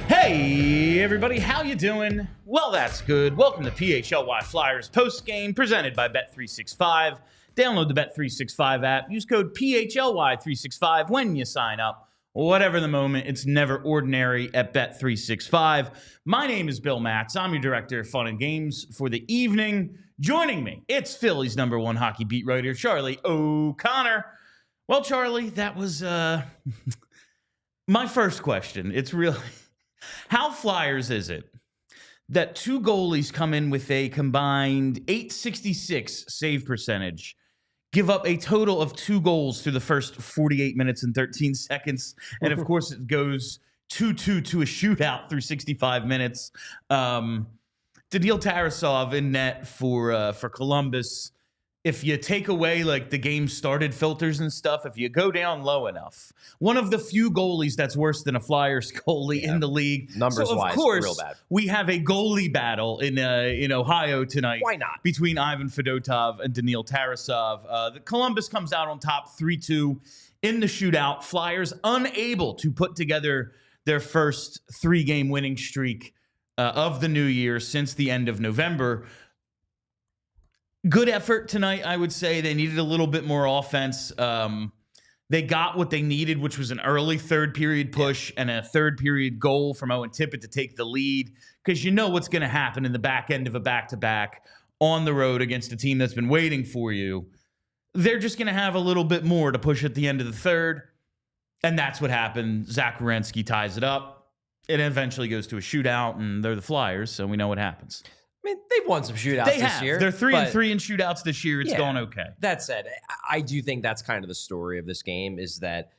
Hey everybody, how you doing? Well, that's good. Welcome to PHLY Flyers Postgame, presented by Bet365. Download the Bet365 app. Use code PHLY365 when you sign up. Whatever the moment, it's never ordinary at Bet365. My name is Bill Matz. I'm your director of fun and games for the evening. Joining me, it's Philly's #1 hockey beat writer, Charlie O'Connor. Well, Charlie, that was my first question. It's really... How Flyers is it that two goalies come in with a combined .866 save percentage, give up a total of 2 goals through the first 48 minutes and 13 seconds, and of course it goes 2-2 to a shootout through 65 minutes? Daniil Tarasov in net for Columbus. If you take away like the game started filters and stuff, if you go down low enough, one of the few goalies that's worse than a Flyers goalie in the league. Numbers wise, of course, real bad. We have a goalie battle in Ohio tonight. Why not? Between Ivan Fedotov and Daniil Tarasov. The Columbus comes out on top 3-2 in the shootout. Flyers unable to put together their first 3-game winning streak of the new year since the end of November. Good effort tonight, I would say. They needed a little bit more offense. They got what they needed, which was an early third-period push and a third-period goal from Owen Tippett to take the lead, because you know what's going to happen in the back end of a back-to-back on the road against a team that's been waiting for you. They're just going to have a little bit more to push at the end of the third, and that's what happened. Zach Werenski ties it up. It eventually goes to a shootout, and they're the Flyers, so we know what happens. I mean, they've won some shootouts this year. They're 3-3 in shootouts this year. It's gone okay. That said, I do think that's kind of the story of this game, is that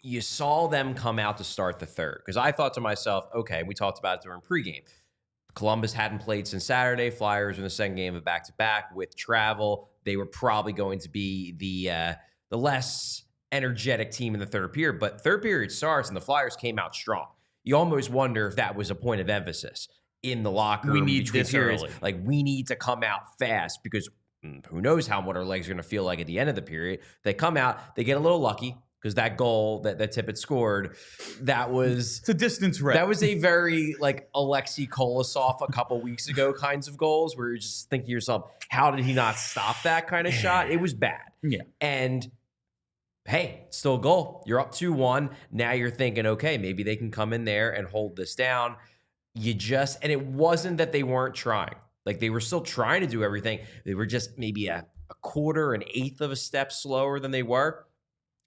you saw them come out to start the third. Because I thought to myself, okay, we talked about it during pregame. Columbus hadn't played since Saturday. Flyers in the second game of back-to-back with travel. They were probably going to be the less energetic team in the third period. But third period starts and the Flyers came out strong. You almost wonder if that was a point of emphasis in the locker room. We need this early. Like, we need to come out fast, because who knows what our legs are going to feel like at the end of the period. They come out, they get a little lucky, because that goal that Tippett scored, it's a distance rep. That was a very like Alexei Kolosov a couple weeks ago kinds of goals, where you just think to yourself, how did he not stop that kind of shot? It was bad. Yeah. And hey, still a goal. You're up 2-1. Now you're thinking, okay, maybe they can come in there and hold this down. And it wasn't that they weren't trying. Like, they were still trying to do everything. They were just maybe a quarter, an eighth of a step slower than they were.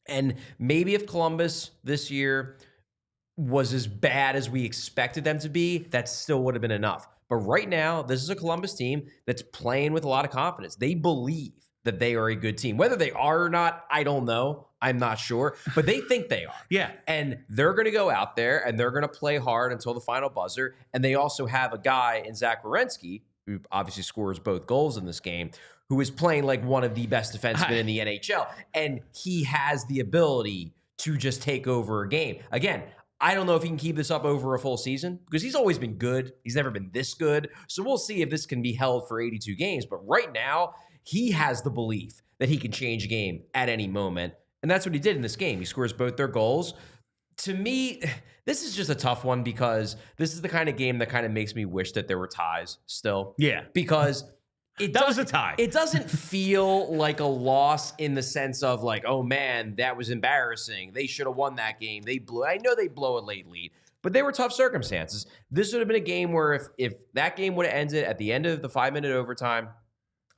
And maybe if Columbus this year was as bad as we expected them to be, that still would have been enough. But right now, this is a Columbus team that's playing with a lot of confidence. They believe that they are a good team. Whether they are or not, I don't know. I'm not sure. But they think they are. Yeah. And they're going to go out there and they're going to play hard until the final buzzer. And they also have a guy in Zach Werenski, who obviously scores both goals in this game, who is playing like one of the best defensemen in the NHL. And he has the ability to just take over a game. Again, I don't know if he can keep this up over a full season, because he's always been good. He's never been this good. So we'll see if this can be held for 82 games. But right now, he has the belief that he can change a game at any moment. And that's what he did in this game. He scores both their goals. To me, this is just a tough one, because this is the kind of game that kind of makes me wish that there were ties still. Yeah. Because that was a tie. It doesn't feel like a loss in the sense of like, oh man, that was embarrassing. They should have won that game. I know they blow a late lead, but they were tough circumstances. This would have been a game where if that game would have ended at the end of the 5-minute overtime,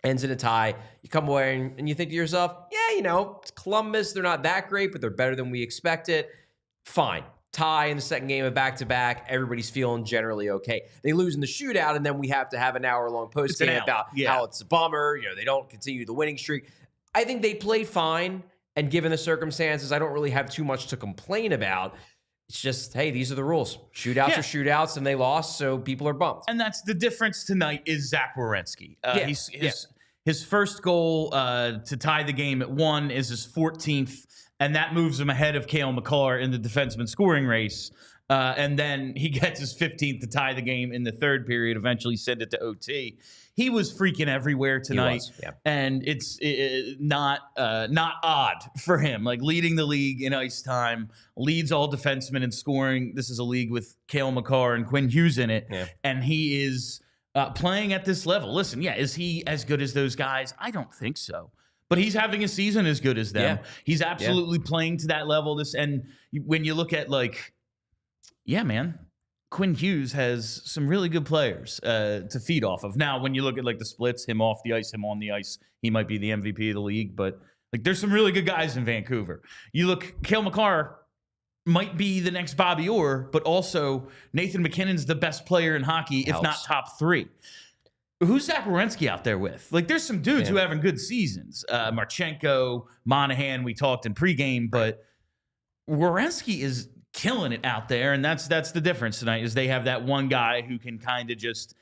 ends in a tie, you come away and you think to yourself, yeah, it's Columbus. They're not that great, but they're better than we expected. Fine. Tie in the second game of back-to-back. Everybody's feeling generally okay. They lose in the shootout, and then we have to have an hour-long post-game about how it's a bummer. They don't continue the winning streak. I think they played fine, And given the circumstances, I don't really have too much to complain about. It's just, hey, these are the rules. Shootouts are shootouts, and they lost, so people are bummed. And that's the difference tonight is Zach Werenski. His first goal to tie the game at 1 is his 14th, and that moves him ahead of Cale Makar in the defenseman scoring race. And then he gets his 15th to tie the game in the third period, eventually send it to OT. He was freaking everywhere tonight, and it's not odd for him. Like leading the league in ice time, leads all defensemen in scoring. This is a league with Cale Makar and Quinn Hughes in it, and he is playing at this level. Listen, is he as good as those guys? I don't think so. But he's having a season as good as them. He's absolutely playing to that level. And when you look at man, Quinn Hughes has some really good players to feed off of. Now, when you look at the splits, him off the ice, him on the ice, he might be the MVP of the league. But there's some really good guys in Vancouver. You look, Cale Makar might be the next Bobby Orr, but also Nathan McKinnon's the best player in hockey, if not top 3. Who's Zach Werenski out there with? There's some dudes who are having good seasons. Marchenko, Monahan, we talked in pregame, but Werenski is killing it out there, and that's the difference tonight is they have that one guy who can kind of just,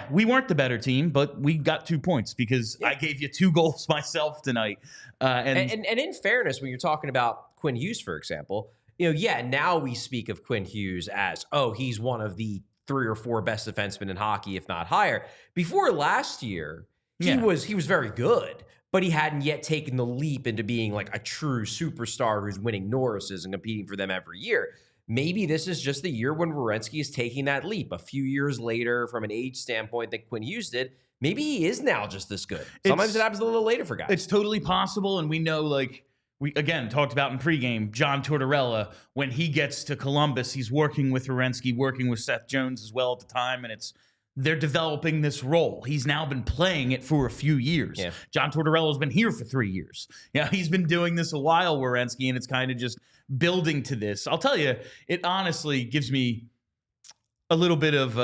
we weren't the better team, but we got 2 points because I gave you 2 goals myself tonight. And in fairness, when you're talking about Quinn Hughes, for example, now we speak of Quinn Hughes as, he's one of the 3 or 4 best defensemen in hockey, if not higher. Before last year, he was very good, but he hadn't yet taken the leap into being a true superstar who's winning Norrises and competing for them every year. Maybe this is just the year when Werenski is taking that leap. A few years later, from an age standpoint that Quinn Hughes did, maybe he is now just this good. Sometimes it happens a little later for guys. It's totally possible, and we know, we, again, talked about in pregame, John Tortorella, when he gets to Columbus, he's working with Werenski, working with Seth Jones as well at the time, and they're developing this role. He's now been playing it for a few years. John Tortorella's been here for 3 years. He's been doing this a while, Werenski, and it's kind of just building to this. I'll tell you, it honestly gives me a little bit of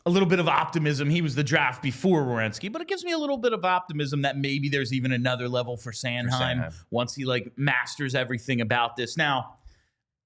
optimism. He was the draft before Werenski, but it gives me a little bit of optimism that maybe there's even another level for Sanheim once he masters everything about this. Now,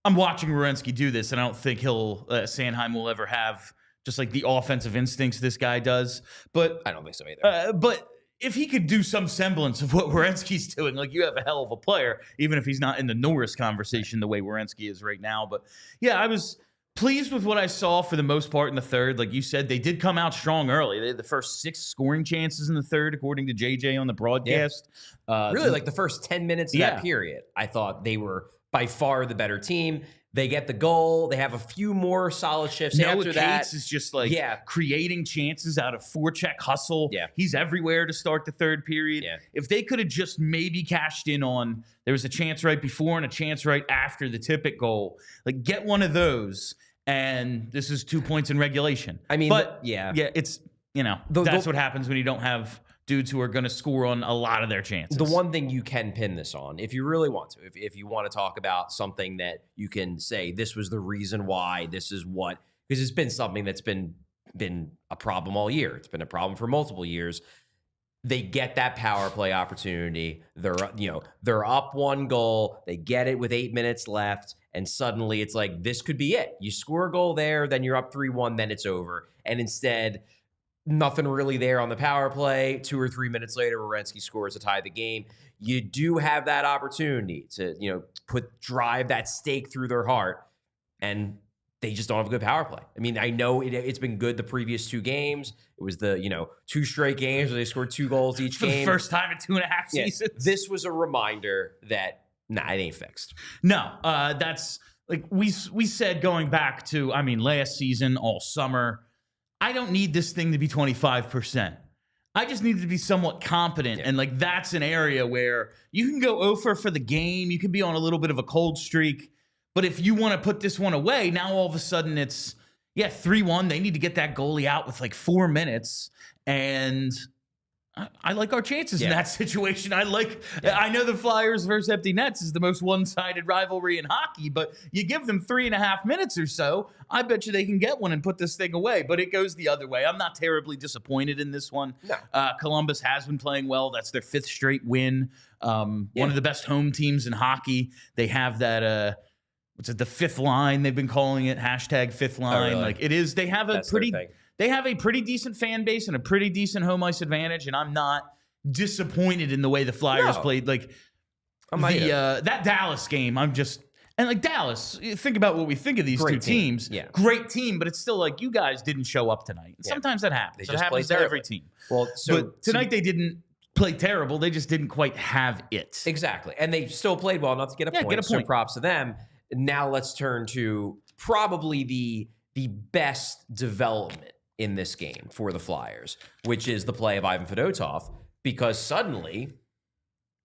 I'm watching Werenski do this, and I don't think Sanheim will ever have just the offensive instincts this guy does. But I don't think so either. But if he could do some semblance of what Werenski's doing, you have a hell of a player, even if he's not in the Norris conversation the way Werenski is right now. But I was pleased with what I saw for the most part in the third. Like you said, they did come out strong early. They had the first 6 scoring chances in the third, according to JJ on the broadcast. Really, the first 10 minutes of that period, I thought they were by far the better team. They get the goal. They have a few more solid shifts after that. Cates is just creating chances out of forecheck hustle. He's everywhere to start the third period. If they could have just maybe cashed in on, there was a chance right before and a chance right after the Tippett goal. Get one of those, and this is 2 points in regulation. I mean, but it's, that's what happens when you don't have dudes who are going to score on a lot of their chances. The one thing you can pin this on, if you really want to, if you want to talk about something that you can say, this was the reason why, this is what, because it's been something that's been a problem all year. It's been a problem for multiple years. They get that power play opportunity. They're up 1 goal. They get it with 8 minutes left. And suddenly it's this could be it. You score a goal there, then you're up 3-1, then it's over. And instead, nothing really there on the power play. 2 or 3 minutes later, Werenski scores to tie the game. You do have that opportunity to, drive that stake through their heart, and they just don't have a good power play. I mean, I know it's been good the previous 2 games. It was the, 2 straight games where they scored 2 goals each game. For the first time in 2.5 seasons. This was a reminder that, it ain't fixed. No, that's we said going back to, last season, all summer, I don't need this thing to be 25%. I just need to be somewhat competent. And that's an area where you can go 0 for the game. You can be on a little bit of a cold streak. But if you want to put this one away, now all of a sudden it's, 3-1. They need to get that goalie out with 4 minutes. And I like our chances in that situation. I know the Flyers versus empty nets is the most one-sided rivalry in hockey, but you give them 3.5 minutes or so, I bet you they can get one and put this thing away. But it goes the other way. I'm not terribly disappointed in this one. No. Columbus has been playing well. That's their 5th straight win. One of the best home teams in hockey. They have that what's it, the 5th line they've been calling it, #5th line. Oh, really? Like it is, they have That's their thing. They have a pretty decent fan base and a pretty decent home ice advantage, and I'm not disappointed in the way the Flyers played. Like that Dallas game, like Dallas, think about what we think of these two teams. Yeah. Great team, but it's still like you guys didn't show up tonight. And sometimes that happens. It happens to every team. Well, but tonight they didn't play terrible. They just didn't quite have it. Exactly. And they still played well enough to get a point. So props to them. Now let's turn to probably the best development in this game for the Flyers, which is the play of Ivan Fedotov, because suddenly,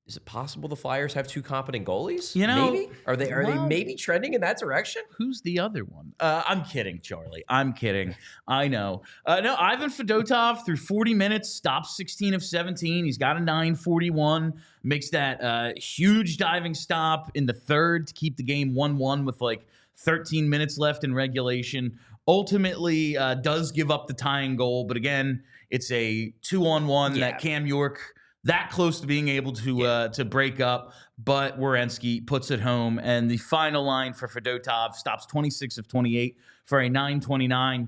is it possible the Flyers have 2 competent goalies? Maybe? Are they maybe trending in that direction? Who's the other one? I'm kidding, Charlie. I'm kidding. I know. No, Ivan Fedotov through 40 minutes, stops 16 of 17. He's got a .941, makes that huge diving stop in the 3rd to keep the game 1-1 with like 13 minutes left in regulation. Ultimately does give up the tying goal, but again, it's a 2-on-1 that Cam York that close to being able to break up, but Werenski puts it home, and the final line for Fedotov stops 26 of 28 for a .929.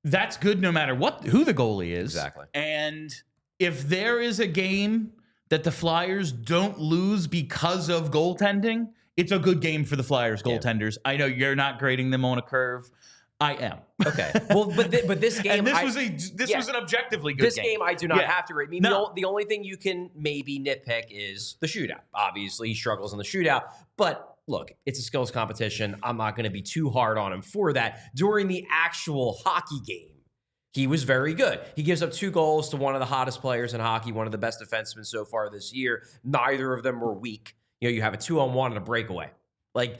That's good no matter who the goalie is. Exactly. And if there is a game that the Flyers don't lose because of goaltending, it's a good game for the Flyers goaltenders. I know you're not grading them on a curve. I am. Okay. Well, but this game, and this was an objectively good game. This game I do not have to rate. I mean, the only thing you can maybe nitpick is the shootout. Obviously, he struggles in the shootout, but look, it's a skills competition. I'm not going to be too hard on him for that. During the actual hockey game, he was very good. He gives up 2 goals to one of the hottest players in hockey, one of the best defensemen so far this year. Neither of them were weak. You have a 2-on-1 and a breakaway. Like,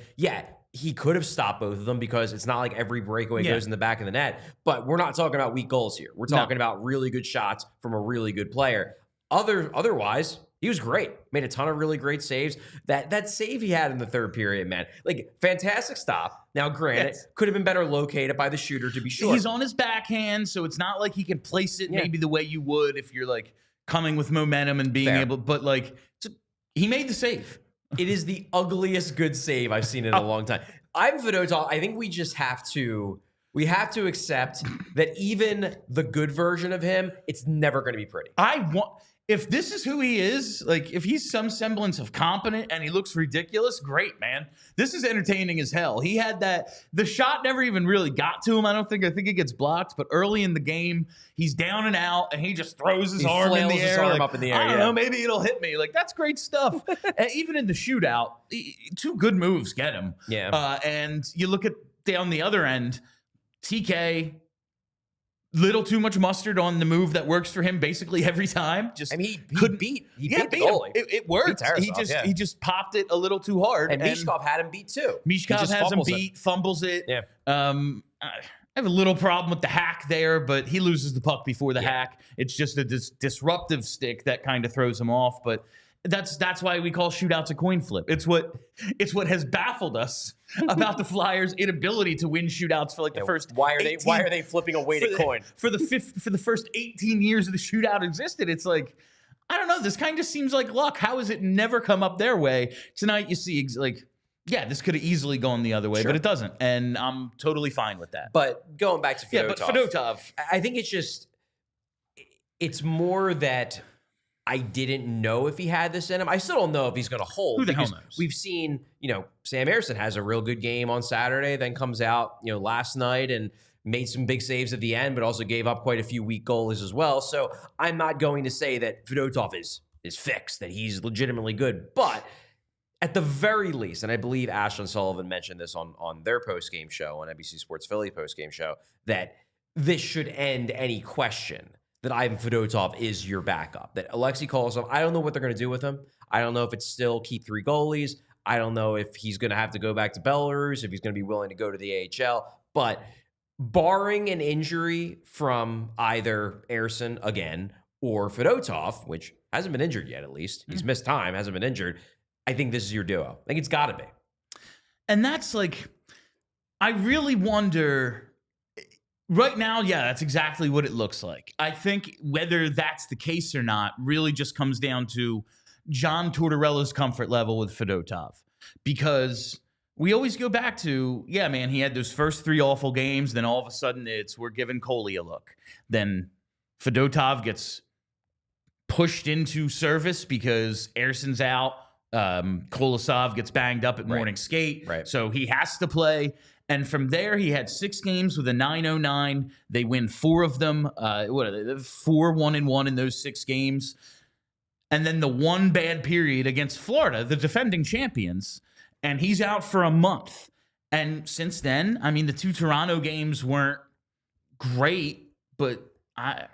he could have stopped both of them because it's not like every breakaway goes in the back of the net. But we're not talking about weak goals here. We're talking about really good shots from a really good player. Otherwise, he was great. Made a ton of really great saves. That save he had in the 3rd period, man. Like, fantastic stop. Now, granted, could have been better located by the shooter, to be sure. He's on his backhand, so it's not like he can place it maybe the way you would if you're, like, coming with momentum and being able. But, like, he made the save. It is the ugliest good save I've seen in a long time. Ivan Fedotov, I think we just have to accept that even the good version of him, it's never going to be pretty. If this is who he is, like if he's some semblance of competent and he looks ridiculous, great, man. This is entertaining as hell. He had the shot never even really got to him. I think it gets blocked, but early in the game, he's down and out and he just throws his arm in the air. His arm up in the air. I don't know, maybe it'll hit me. Like, that's great stuff. And even in the shootout, 2 good moves get him. Yeah. And you look at down the other end, TK, little too much mustard on the move that works for him basically every time. He beat the goalie. It worked. He just popped it a little too hard. And Michkov had him beat too. Michkov has him beat, fumbles it. Yeah. I have a little problem with the hack there, but he loses the puck before the hack. It's just a disruptive stick that kind of throws him off. But that's why we call shootouts a coin flip. It's what has baffled us about the Flyers' inability to win shootouts for like the first. Why are they flipping a weighted coin for the first 18 years of the shootout existed? It's like, I don't know. This kind of seems like luck. How has it never come up their way? Tonight you see this could have easily gone the other way, but it doesn't, and I'm totally fine with that. But going back to Fedotov, but Fedotov, I think it's more that I didn't know if he had this in him. I still don't know if he's going to hold. Who the hell knows? We've seen, Sam Ersson has a real good game on Saturday, then comes out, last night and made some big saves at the end, but also gave up quite a few weak goalies as well. So I'm not going to say that Fedotov is fixed, that he's legitimately good. But at the very least, and I believe Ashlyn Sullivan mentioned this on their postgame show, on NBC Sports Philly postgame show, that this should end any question that Ivan Fedotov is your backup, that Alexei Kolosov, I don't know what they're going to do with him. I don't know if it's still keep 3 goalies. I don't know if he's going to have to go back to Belarus, if he's going to be willing to go to the AHL. But barring an injury from either Ersson again or Fedotov, which hasn't been injured yet, at least. He's missed time, hasn't been injured. I think this is your duo. I think it's got to be. And that's like, I really wonder right now. Yeah, that's exactly what it looks like. I think whether that's the case or not really just comes down to John Tortorella's comfort level with Fedotov, because we always go back to, yeah, man, he had those first 3 awful games. Then all of a sudden we're giving Coley a look. Then Fedotov gets pushed into service because Erson's out. Kolosov gets banged up at morning skate. Right. So he has to play. And from there, he had 6 games with a 909. They win 4 of them. 4-1-1 in those 6 games. And then the one bad period against Florida, the defending champions. And he's out for a month. And since then, I mean, the 2 Toronto games weren't great, but I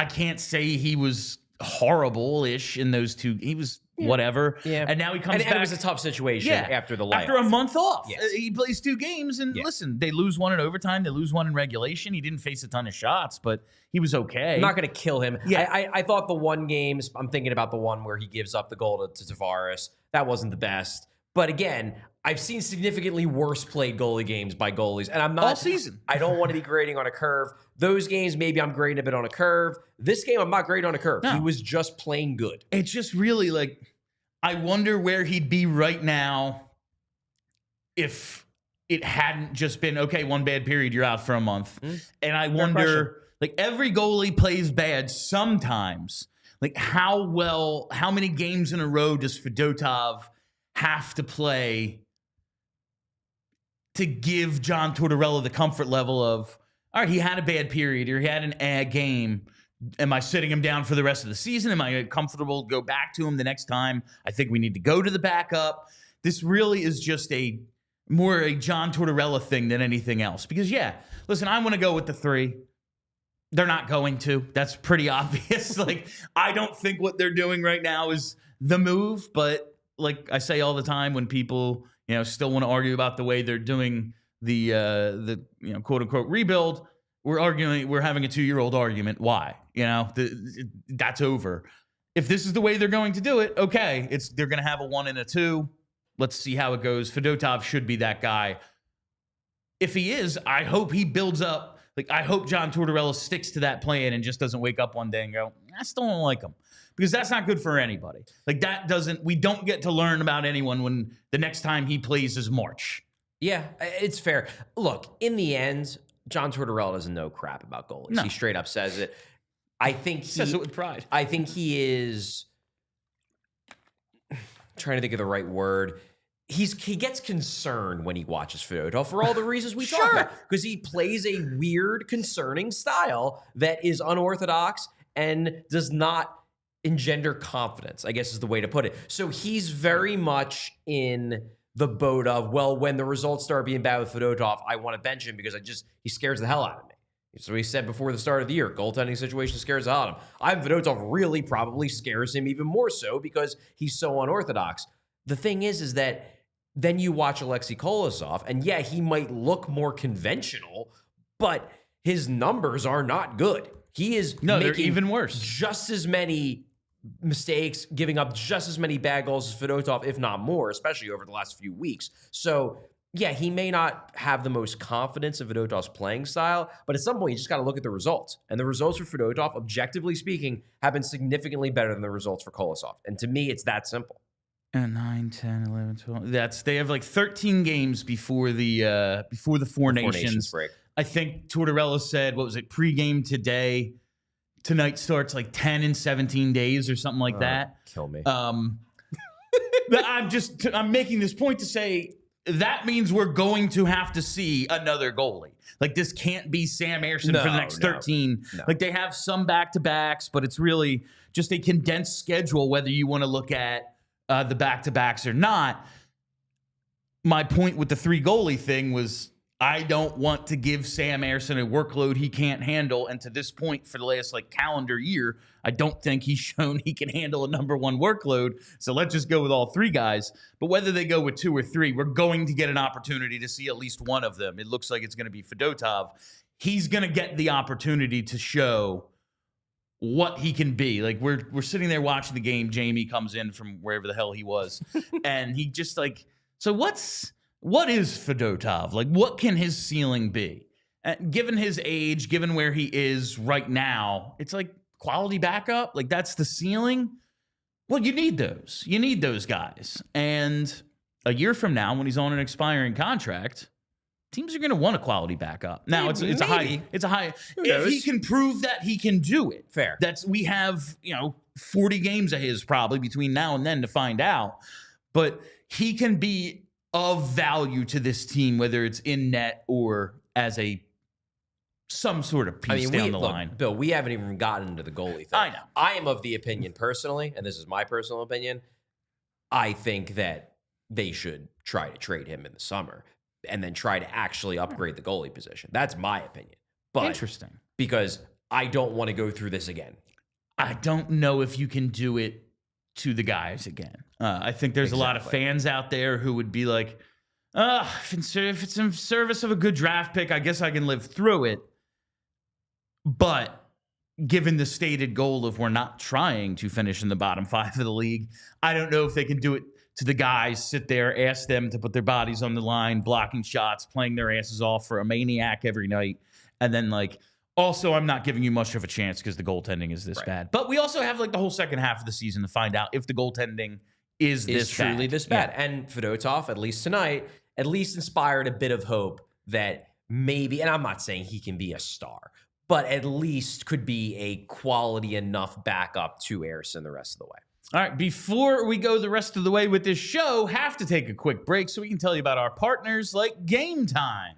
can't say he was horrible-ish in those 2. He was whatever. Yeah. And now he comes back. And it was a tough situation after the layoff. After a month off. Yes. He plays 2 games, and listen, they lose 1 in overtime. They lose 1 in regulation. He didn't face a ton of shots, but he was okay. I'm not going to kill him. Yeah. I thought the one games, I'm thinking about the one where he gives up the goal to Tavares. That wasn't the best. But again, I've seen significantly worse played goalie games by goalies. And I'm not. All season. I don't want to be grading on a curve. Those games, maybe I'm grading a bit on a curve. This game, I'm not grading on a curve. No. He was just playing good. It's just really like, I wonder where he'd be right now if it hadn't just been, okay, 1 bad period, you're out for a month. And I wonder, like, every goalie plays bad sometimes. Like, how many games in a row does Fedotov have to play to give John Tortorella the comfort level of, all right, he had a bad period or he had an game. Am I sitting him down for the rest of the season? Am I comfortable to go back to him the next time I think we need to go to the backup? This really is just more a John Tortorella thing than anything else. Because, yeah, listen, I want to go with the 3. They're not going to. That's pretty obvious. Like, I don't think what they're doing right now is the move. But like I say all the time, when people, still want to argue about the way they're doing the quote unquote rebuild, we're having a 2-year-old argument. Why? That's over. If this is the way they're going to do it, okay, they're going to have a 1 and a 2. Let's see how it goes. Fedotov should be that guy. If he is, I hope he builds up. Like, I hope John Tortorella sticks to that plan and just doesn't wake up one day and go, I still don't like him. Because that's not good for anybody. Like, we don't get to learn about anyone when the next time he plays is March. Yeah, it's fair. Look, in the end, John Tortorella doesn't know crap about goalies. No. He straight up says it. I think he says it with pride. I think he is trying to think of the right word. He gets concerned when he watches Fedotov for all the reasons we talked about. Because he plays a weird, concerning style that is unorthodox and does not engender confidence, I guess is the way to put it. So he's very much in the boat of, well, when the results start being bad with Fedotov, I want to bench him because he scares the hell out of me. So he said before the start of the year, goaltending situation scares the hell out of him. Ivan Fedotov really probably scares him even more so because he's so unorthodox. The thing is that then you watch Alexei Kolosov, and yeah, he might look more conventional, but his numbers are not good. He is they're even worse. Just as many mistakes, giving up just as many bad goals as Fedotov, if not more, especially over the last few weeks. So, yeah, he may not have the most confidence in Fedotov's playing style, but at some point, you just got to look at the results. And the results for Fedotov, objectively speaking, have been significantly better than the results for Kolosov. And to me, it's that simple. 9, 10, 11, 12. They have like 13 games before the Four Nations break. I think Tortorella said, what was it, pregame today? Tonight starts like 10 and 17 days or something like that. Kill me. I'm making this point to say that means we're going to have to see another goalie. Like, this can't be Sam Ersson for the next 13. No. Like, they have some back-to-backs, but it's really just a condensed schedule, whether you want to look at the back-to-backs or not. My point with the 3 goalie thing was, I don't want to give Sam Ersson a workload he can't handle. And to this point, for the last calendar year, I don't think he's shown he can handle a number 1 workload. So let's just go with all 3 guys. But whether they go with 2 or 3, we're going to get an opportunity to see at least one of them. It looks like it's going to be Fedotov. He's going to get the opportunity to show what he can be. Like we're sitting there watching the game. Jamie comes in from wherever the hell he was, and he just like, so what is Fedotov? Like, what can his ceiling be? Given his age, given where he is right now, it's like quality backup. Like that's the ceiling. Well, you need those. You need those guys. And a year from now, when he's on an expiring contract, teams are going to want a quality backup. Now it's a high. If he can prove that he can do it, fair. We have 40 games of his probably between now and then to find out. But he can be of value to this team, whether it's in net or as some sort of piece down the line. Bill, we haven't even gotten into the goalie thing. I know. I am of the opinion personally, and this is my personal opinion, I think that they should try to trade him in the summer and then try to actually upgrade the goalie position. That's my opinion. But interesting. Because I don't want to go through this again. I don't know if you can do it to the guys again. I think there's a lot of fans out there who would be like, if it's in service of a good draft pick, I guess I can live through it. But given the stated goal of we're not trying to finish in the bottom 5 of the league, I don't know if they can do it to the guys, sit there, ask them to put their bodies on the line, blocking shots, playing their asses off for a maniac every night. And then also, I'm not giving you much of a chance because the goaltending is this bad. But we also have the whole second half of the season to find out if the goaltending is truly this bad. Yeah. And Fedotov, at least tonight, at least inspired a bit of hope that maybe, and I'm not saying he can be a star, but at least could be a quality enough backup to Ersson the rest of the way. All right, before we go the rest of the way with this show, have to take a quick break so we can tell you about our partners like Game Time.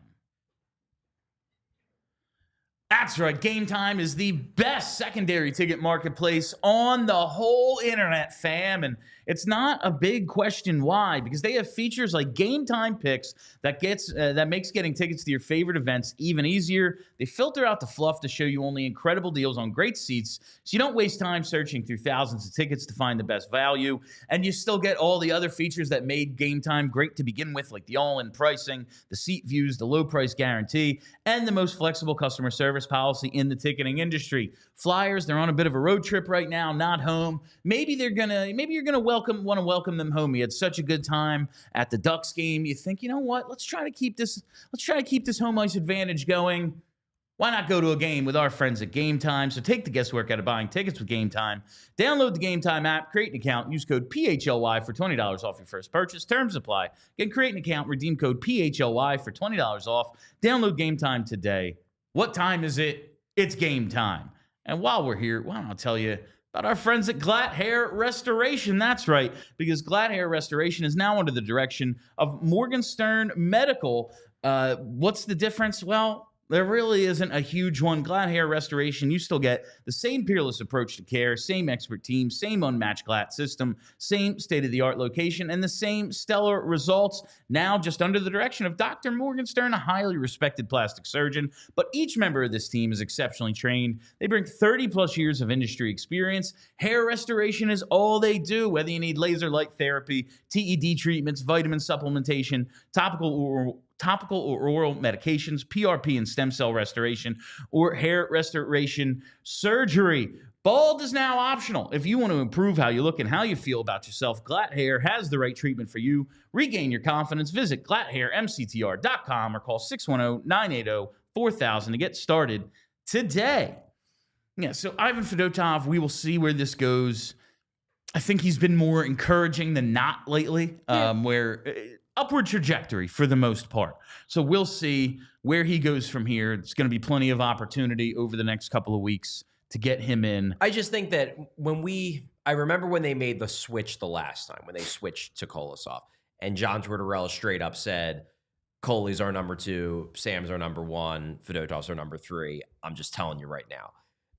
That's right, Game Time is the best secondary ticket marketplace on the whole internet, fam. And it's not a big question why, because they have features like Game Time Picks that makes getting tickets to your favorite events even easier. They filter out the fluff to show you only incredible deals on great seats, so you don't waste time searching through thousands of tickets to find the best value. And you still get all the other features that made Game Time great to begin with, like the all-in pricing, the seat views, the low price guarantee, and the most flexible customer service policy in the ticketing industry. Flyers, they're on a bit of a road trip right now, not home. Maybe you're gonna want to welcome them home. You had such a good time at the Ducks game. You think, you know what? Let's try to keep this home ice advantage going. Why not go to a game with our friends at Game Time? So take the guesswork out of buying tickets with Game Time. Download the Game Time app, create an account, use code PHLY for $20 off your first purchase. Terms apply. Again, create an account, redeem code PHLY for $20 off. Download Game Time today. What time is it? It's game time. And while we're here, why don't I tell you about our friends at Glatt Hair Restoration. That's right, because Glatt Hair Restoration is now under the direction of Morgenstern Medical. What's the difference? Well, there really isn't a huge one. Glatt Hair Restoration, you still get the same peerless approach to care, same expert team, same unmatched Glatt system, same state-of-the-art location, and the same stellar results. Now just under the direction of Dr. Morgenstern, a highly respected plastic surgeon. But each member of this team is exceptionally trained. They bring 30-plus years of industry experience. Hair restoration is all they do, whether you need laser light therapy, TED treatments, vitamin supplementation, topical or oral medications, PRP and stem cell restoration, or hair restoration surgery. Bald is now optional. If you want to improve how you look and how you feel about yourself, Glatt Hair has the right treatment for you. Regain your confidence. Visit glatthairmctr.com or call 610-980-4000 to get started today. Yeah, so Ivan Fedotov, we will see where this goes. I think he's been more encouraging than not lately, where upward trajectory for the most part. So we'll see where he goes from here. It's going to be plenty of opportunity over the next couple of weeks to get him in. I just think that I remember when they made the switch the last time, when they switched to Kolosov, and John Tortorella straight up said, Coley's our number 2, Sam's our number 1, Fedotov's our number 3. I'm just telling you right now.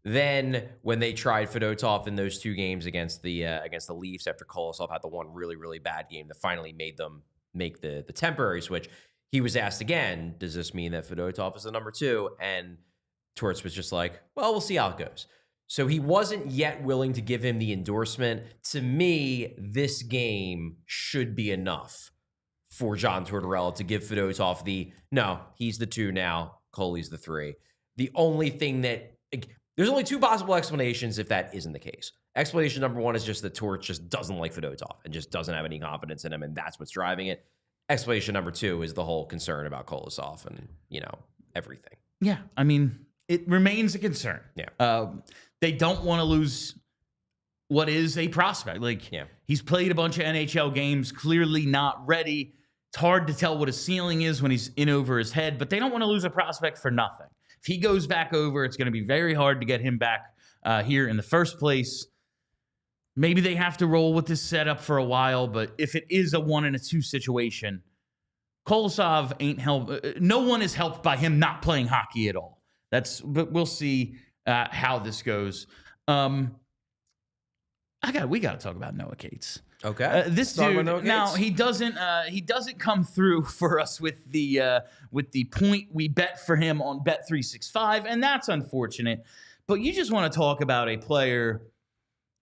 Then when they tried Fedotov in those 2 games against the Leafs after Kolosov had the one really, really bad game that finally made them make the temporary switch, he was asked again, does this mean that Fedotov is the number 2? And Torts was just like, well, we'll see how it goes. So he wasn't yet willing to give him the endorsement. To me, this game should be enough for John Tortorella to give Fedotov no, he's the 2 now, Coley's the 3. The only thing that, There's only two possible explanations if that isn't the case. Explanation number one is just that Torch just doesn't like Fedotov and just doesn't have any confidence in him, and that's what's driving it. Explanation number two is the whole concern about Kolosov and, everything. Yeah, I mean, it remains a concern. Yeah. They don't want to lose what is a prospect. He's played a bunch of NHL games, clearly not ready. It's hard to tell what his ceiling is when he's in over his head, but they don't want to lose a prospect for nothing. If he goes back over, it's going to be very hard to get him back here in the first place. Maybe they have to roll with this setup for a while, but if it is a 1 and a 2 situation, Kolosov ain't helped. No one is helped by him not playing hockey at all. But we'll see how this goes. We got to talk about Noah Cates. Okay. This dude, now he doesn't come through for us with the point we bet for him on Bet365, and that's unfortunate. But you just want to talk about a player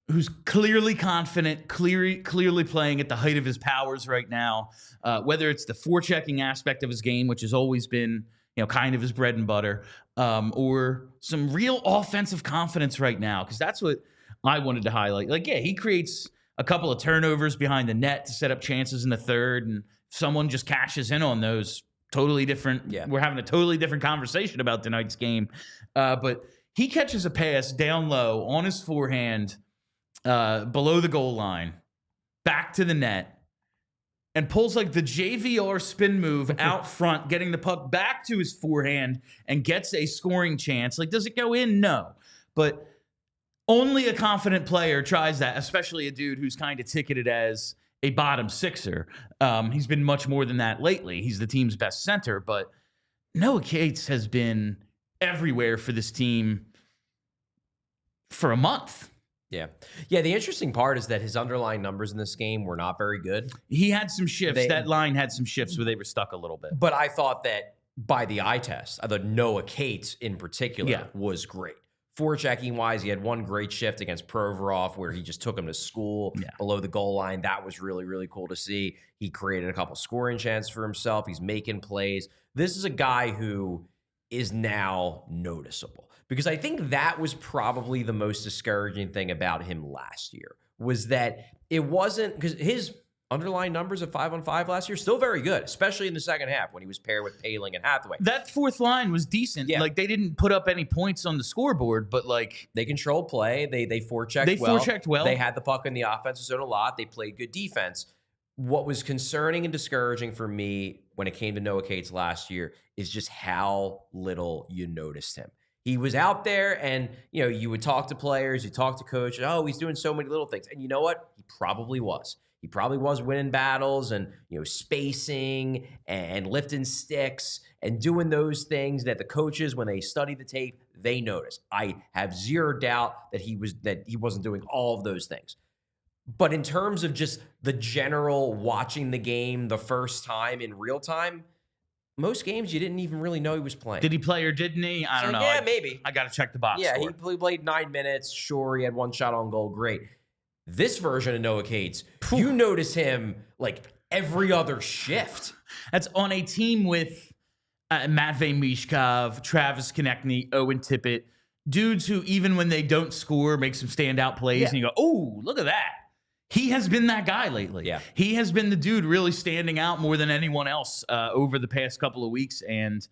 who's clearly confident, clearly playing at the height of his powers right now. Whether it's the forechecking aspect of his game, which has always been kind of his bread and butter, or some real offensive confidence right now, because that's what I wanted to highlight. He creates a couple of turnovers behind the net to set up chances in the third, and if someone just cashes in on those, totally different. Yeah. We're having a totally different conversation about tonight's game. But he catches a pass down low on his forehand, below the goal line, back to the net, and pulls the JVR spin move out front, getting the puck back to his forehand and gets a scoring chance. Does it go in? No. But only a confident player tries that, especially a dude who's kind of ticketed as a bottom sixer. He's been much more than that lately. He's the team's best center, but Noah Cates has been everywhere for this team for a month. Yeah. The interesting part is that his underlying numbers in this game were not very good. He had some shifts. That line had some shifts where they were stuck a little bit. But I thought that by the eye test, I thought Noah Cates in particular was great. Forechecking wise, he had one great shift against Provorov where he just took him to school below the goal line. That was really, really cool to see. He created a couple scoring chances for himself. He's making plays. This is a guy who is now noticeable, because I think that was probably the most discouraging thing about him last year, was that it wasn't, because his underlying numbers of 5-on-5 last year still very good, especially in the second half when he was paired with Paling and Hathaway. That fourth line was decent. Yeah. They didn't put up any points on the scoreboard, but they controlled play. They forechecked well. Forechecked well. They had the puck in the offensive zone a lot. They played good defense. What was concerning and discouraging for me when it came to Noah Cates last year is just how little you noticed him. He was out there, and you would talk to players, you talk to coaches. Oh, he's doing so many little things, and you know what? He probably was. He probably was winning battles and spacing and lifting sticks and doing those things that the coaches, when they study the tape, they notice. I have zero doubt that he wasn't doing all of those things. But in terms of just the general watching the game the first time in real time, most games you didn't even really know he was playing. Did he play or didn't he? I don't know. Yeah, maybe. I got to check the box. Yeah, he played 9 minutes. Sure, he had one shot on goal. Great. This version of Noah Cates, you notice him every other shift. That's on a team with Matvei Michkov, Travis Konechny, Owen Tippett, dudes who even when they don't score make some standout plays, and you go, oh, look at that. He has been that guy lately. Yeah. He has been the dude really standing out more than anyone else over the past couple of weeks. And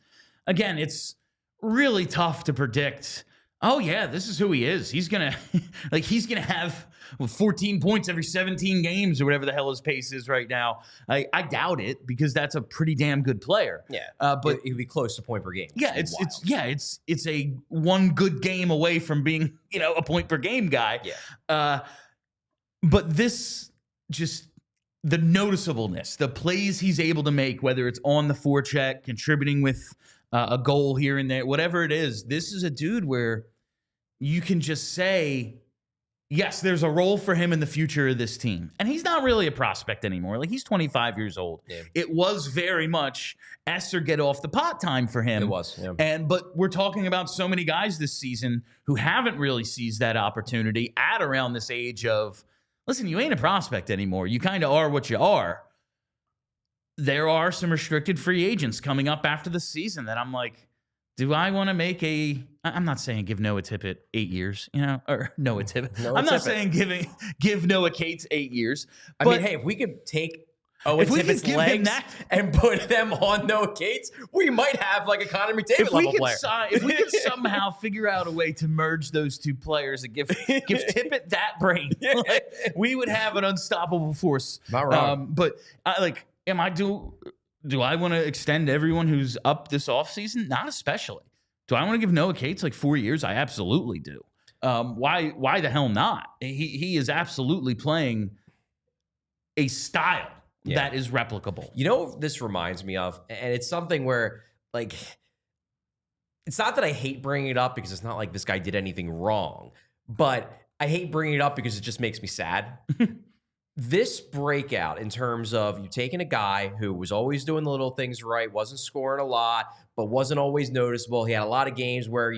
again, it's really tough to predict. Oh yeah, this is who he is. He's gonna have 14 points every 17 games or whatever the hell his pace is right now. I doubt it, because that's a pretty damn good player. Yeah, but he'd be close to point per game. Yeah, it's a one good game away from being a point per game guy. Yeah. But this just the noticeableness, the plays he's able to make, whether it's on the forecheck, contributing with a goal here and there, whatever it is, this is a dude where you can just say, yes, there's a role for him in the future of this team. And he's not really a prospect anymore. He's 25 years old. Yeah. It was very much Esther get off the pot time for him. It was. Yeah. But we're talking about so many guys this season who haven't really seized that opportunity at around this age of, listen, you ain't a prospect anymore. You kind of are what you are. There are some restricted free agents coming up after the season that I'm like, Do I want to make I'm not saying give Noah Tippett 8 years, or Noah Tippett. Noah I'm not Tippett. saying give Noah Cates 8 years. I But mean, hey, if we could take Owen if we could Tippett's give him legs that, and put them on Noah Cates, we might have like a Connor McDavid if we level could player. if we could somehow figure out a way to merge those two players and give Tippett that brain, like, we would have an unstoppable force. Not wrong. But do I want to extend everyone who's up this offseason? Not especially. Do I want to give Noah Cates like 4 years? I absolutely do. Why the hell not? He is absolutely playing a style that is replicable. You know what this reminds me of? And it's something where, like, it's not that I hate bringing it up because it's not like this guy did anything wrong, but I hate bringing it up because it just makes me sad. This breakout in terms of you taking a guy who was always doing the little things right, wasn't scoring a lot, but wasn't always noticeable. He had a lot of games where,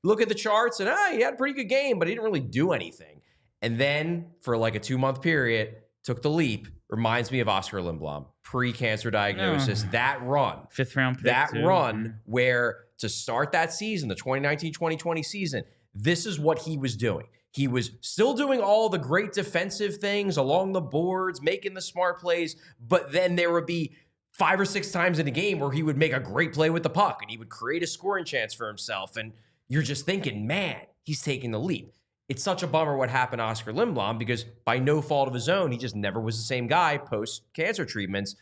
look at the charts and he had a pretty good game, but he didn't really do anything. And then for like a 2-month period, took the leap. Reminds me of Oskar Lindblom, pre-cancer diagnosis. That run, 5th round pick. that run where to start that season, the 2019-2020 season, this is what he was doing. He was still doing all the great defensive things along the boards, making the smart plays, but then there would be 5 or 6 times in a game where he would make a great play with the puck and he would create a scoring chance for himself. And you're just thinking, man, he's taking the leap. It's such a bummer what happened to Oskar Lindblom because by no fault of his own, he just never was the same guy post-cancer treatments.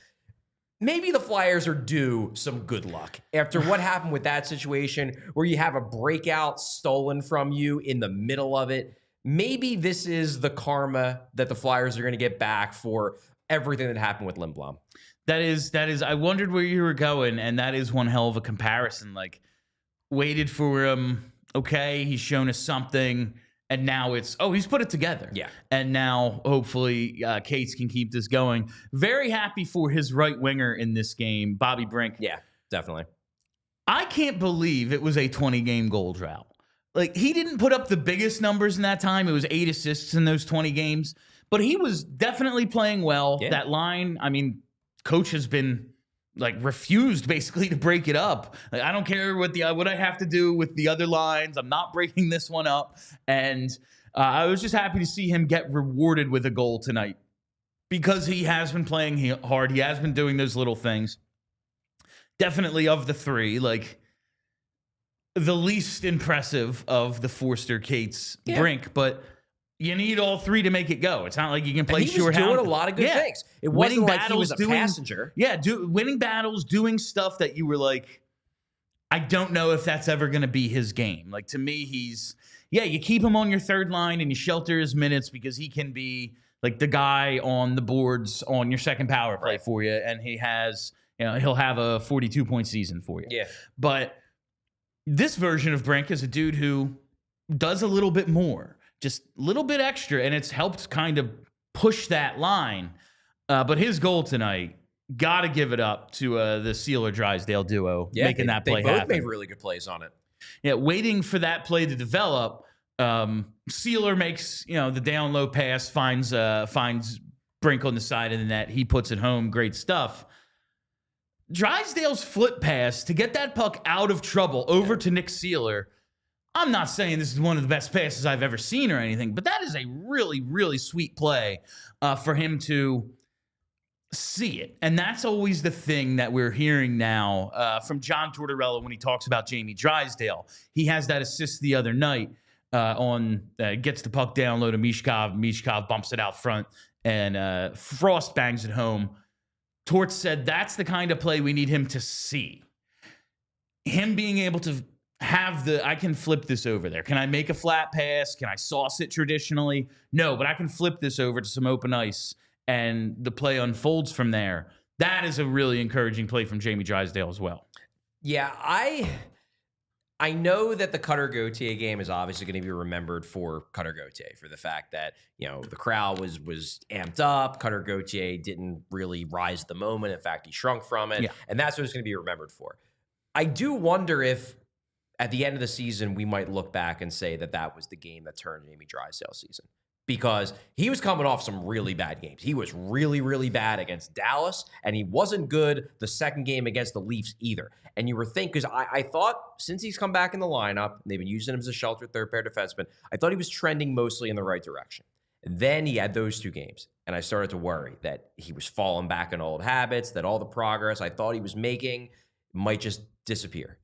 Maybe the Flyers are due some good luck after what happened with that situation where you have a breakout stolen from you in the middle of it. Maybe this is the karma that the Flyers are going to get back for everything that happened with Lindblom. That is, I wondered where you were going, and that is one hell of a comparison. Like, waited for him, okay, he's shown us something, and now it's, he's put it together. Yeah. And now, hopefully, Cates can keep this going. Very happy for his right winger in this game, Bobby Brink. Yeah, definitely. I can't believe it was a 20-game goal drought. Like, he didn't put up the biggest numbers in that time. It was 8 assists in those 20 games. But he was definitely playing well. Yeah. That line, I mean, coach has been, like, refused basically to break it up. Like, I don't care what I have to do with the other lines. I'm not breaking this one up. And I was just happy to see him get rewarded with a goal tonight because he has been playing hard. He has been doing those little things. Definitely of the three, like, the least impressive of the Forster, Cates, Brink, but you need all three to make it go. It's not like you can play shorthanded. He was doing a lot of good things. It wasn't like he was a passenger. Yeah, winning battles, doing stuff that you were like, I don't know if that's ever going to be his game. Like, to me, you keep him on your third line and you shelter his minutes because he can be like the guy on the boards on your second power play for you, and he has, he'll have a 42-point season for you. Yeah. But this version of Brink is a dude who does a little bit more, just a little bit extra, and it's helped kind of push that line. But his goal tonight, got to give it up to the Seeler-Drysdale duo making that play happen. They both made really good plays on it. Yeah, waiting for that play to develop. Seeler makes the down low pass, finds Brink on the side of the net. He puts it home. Great stuff. Drysdale's flip pass to get that puck out of trouble over to Nick Seeler. I'm not saying this is one of the best passes I've ever seen or anything, but that is a really, really sweet play for him to see it. And that's always the thing that we're hearing now from John Tortorella when he talks about Jamie Drysdale. He has that assist the other night gets the puck down low to Michkov. Michkov bumps it out front, and Frost bangs it home. Tort said that's the kind of play we need him to see. Him being able to have I can flip this over there. Can I make a flat pass? Can I sauce it traditionally? No, but I can flip this over to some open ice, and the play unfolds from there. That is a really encouraging play from Jamie Drysdale as well. Yeah, I know that the Cutter Gauthier game is obviously going to be remembered for Cutter Gauthier, for the fact that, the crowd was amped up. Cutter Gauthier didn't really rise to the moment. In fact, he shrunk from it. Yeah. And that's what it's going to be remembered for. I do wonder if at the end of the season, we might look back and say that was the game that turned Jamie Drysdale's season. because he was coming off some really bad games. He was really, really bad against Dallas, and he wasn't good the second game against the Leafs either. And you were thinking, because I thought since he's come back in the lineup, they've been using him as a sheltered third-pair defenseman, I thought he was trending mostly in the right direction. And then he had those 2 games, and I started to worry that he was falling back in old habits, that all the progress I thought he was making might just disappear.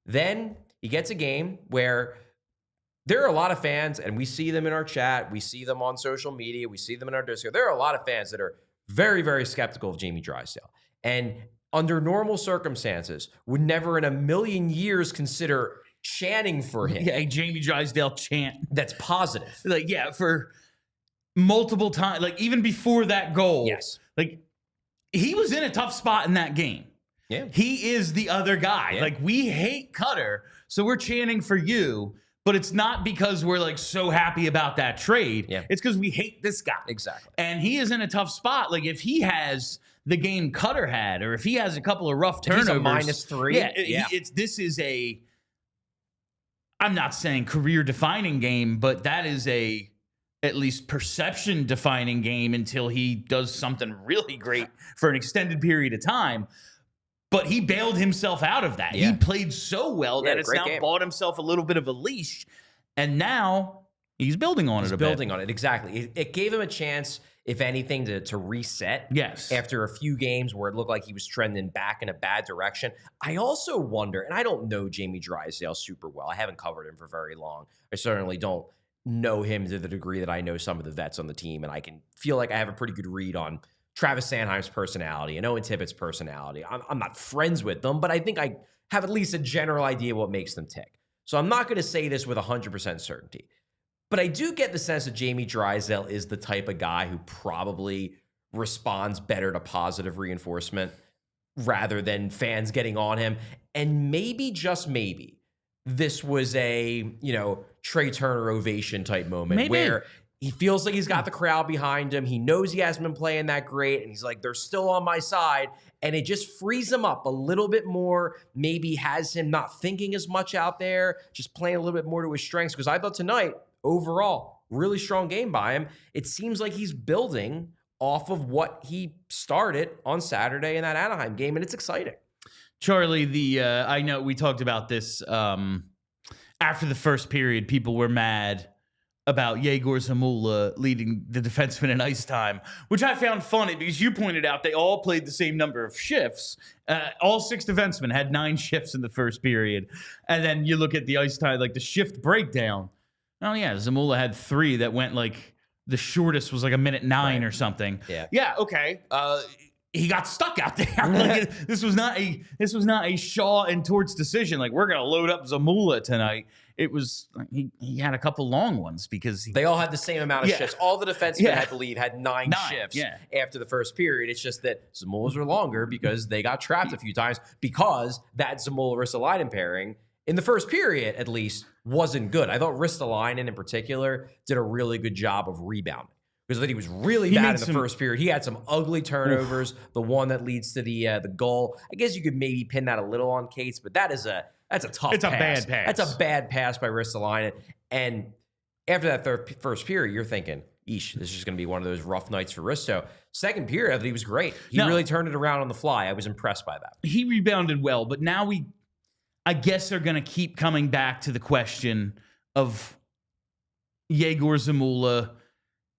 Then he gets a game where there are a lot of fans, and we see them in our chat, we see them on social media, we see them in our Discord. There are a lot of fans that are very, very skeptical of Jamie Drysdale. And under normal circumstances, would never in a million years consider chanting for him. Yeah, a Jamie Drysdale chant. That's positive. Like, yeah, for multiple times. Like, even before that goal. Yes. Like, he was in a tough spot in that game. Yeah. He is the other guy. Yeah. Like, we hate Cutter, so we're chanting for you. But it's not because we're like so happy about that trade. Yeah. It's because we hate this guy. Exactly. And he is in a tough spot. Like, if he has the game Cutter had, or if he has a couple of rough turnovers. He's a -3. This is a, I'm not saying career defining game, but that is a at least perception defining game until he does something really great for an extended period of time. But he bailed himself out of that. Yeah. He played so well that it's now bought himself a little bit of a leash. And now he's building on it a bit. He's building on it, exactly. It gave him a chance, if anything, to reset. Yes. After a few games where it looked like he was trending back in a bad direction. I also wonder, and I don't know Jamie Drysdale super well. I haven't covered him for very long. I certainly don't know him to the degree that I know some of the vets on the team, and I can feel like I have a pretty good read on Travis Sanheim's personality and Owen Tippett's personality. I'm not friends with them, but I think I have at least a general idea what makes them tick. So I'm not going to say this with 100% certainty. But I do get the sense that Jamie Drysdale is the type of guy who probably responds better to positive reinforcement rather than fans getting on him. And maybe, just maybe, this was a, Trey Turner ovation type moment where he feels like he's got the crowd behind him. He knows he hasn't been playing that great. And he's like, they're still on my side. And it just frees him up a little bit more. Maybe has him not thinking as much out there, just playing a little bit more to his strengths. Because I thought tonight, overall, really strong game by him. It seems like he's building off of what he started on Saturday in that Anaheim game. And it's exciting. Charlie, I know we talked about this after the first period. People were mad about Egor Zamula leading the defenseman in ice time, which I found funny because you pointed out they all played the same number of shifts. All 6 defensemen had 9 shifts in the first period. And then you look at the ice time, like the shift breakdown. Oh, yeah, Zamula had 3 that went like the shortest was like 1:09 or something. Yeah, okay. He got stuck out there. Like, this was not a Shaw and Torts decision. Like, we're gonna load up Zamula tonight. It was he had a couple long ones because they all had the same amount of shifts. All the defensemen, I believe, had 9 shifts after the first period. It's just that Zamula's were longer because they got trapped a few times because that Zamula Ristolainen pairing in the first period, at least, wasn't good. I thought Ristolainen in particular did a really good job of rebounding. Because I think he was really bad in the first period. He had some ugly turnovers. The one that leads to the goal. I guess you could maybe pin that a little on Cates, but that's a tough pass. It's a bad pass. That's a bad pass by Ristolainen. And after that first period, you're thinking, eesh, this is just going to be one of those rough nights for Risto. Second period, I thought he was great. He really turned it around on the fly. I was impressed by that. He rebounded well, but now I guess they're going to keep coming back to the question of Egor Zamula,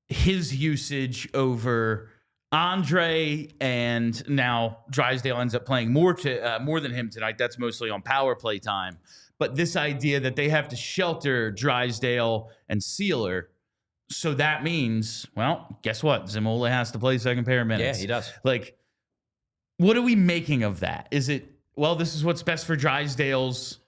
his usage over Andrae, and now Drysdale ends up playing more than him tonight. That's mostly on power play time. But this idea that they have to shelter Drysdale and Seeler, so that means, well, guess what? Zamula has to play second pair of minutes. Yeah, he does. Like, what are we making of that? Is it, well, this is what's best for Drysdale's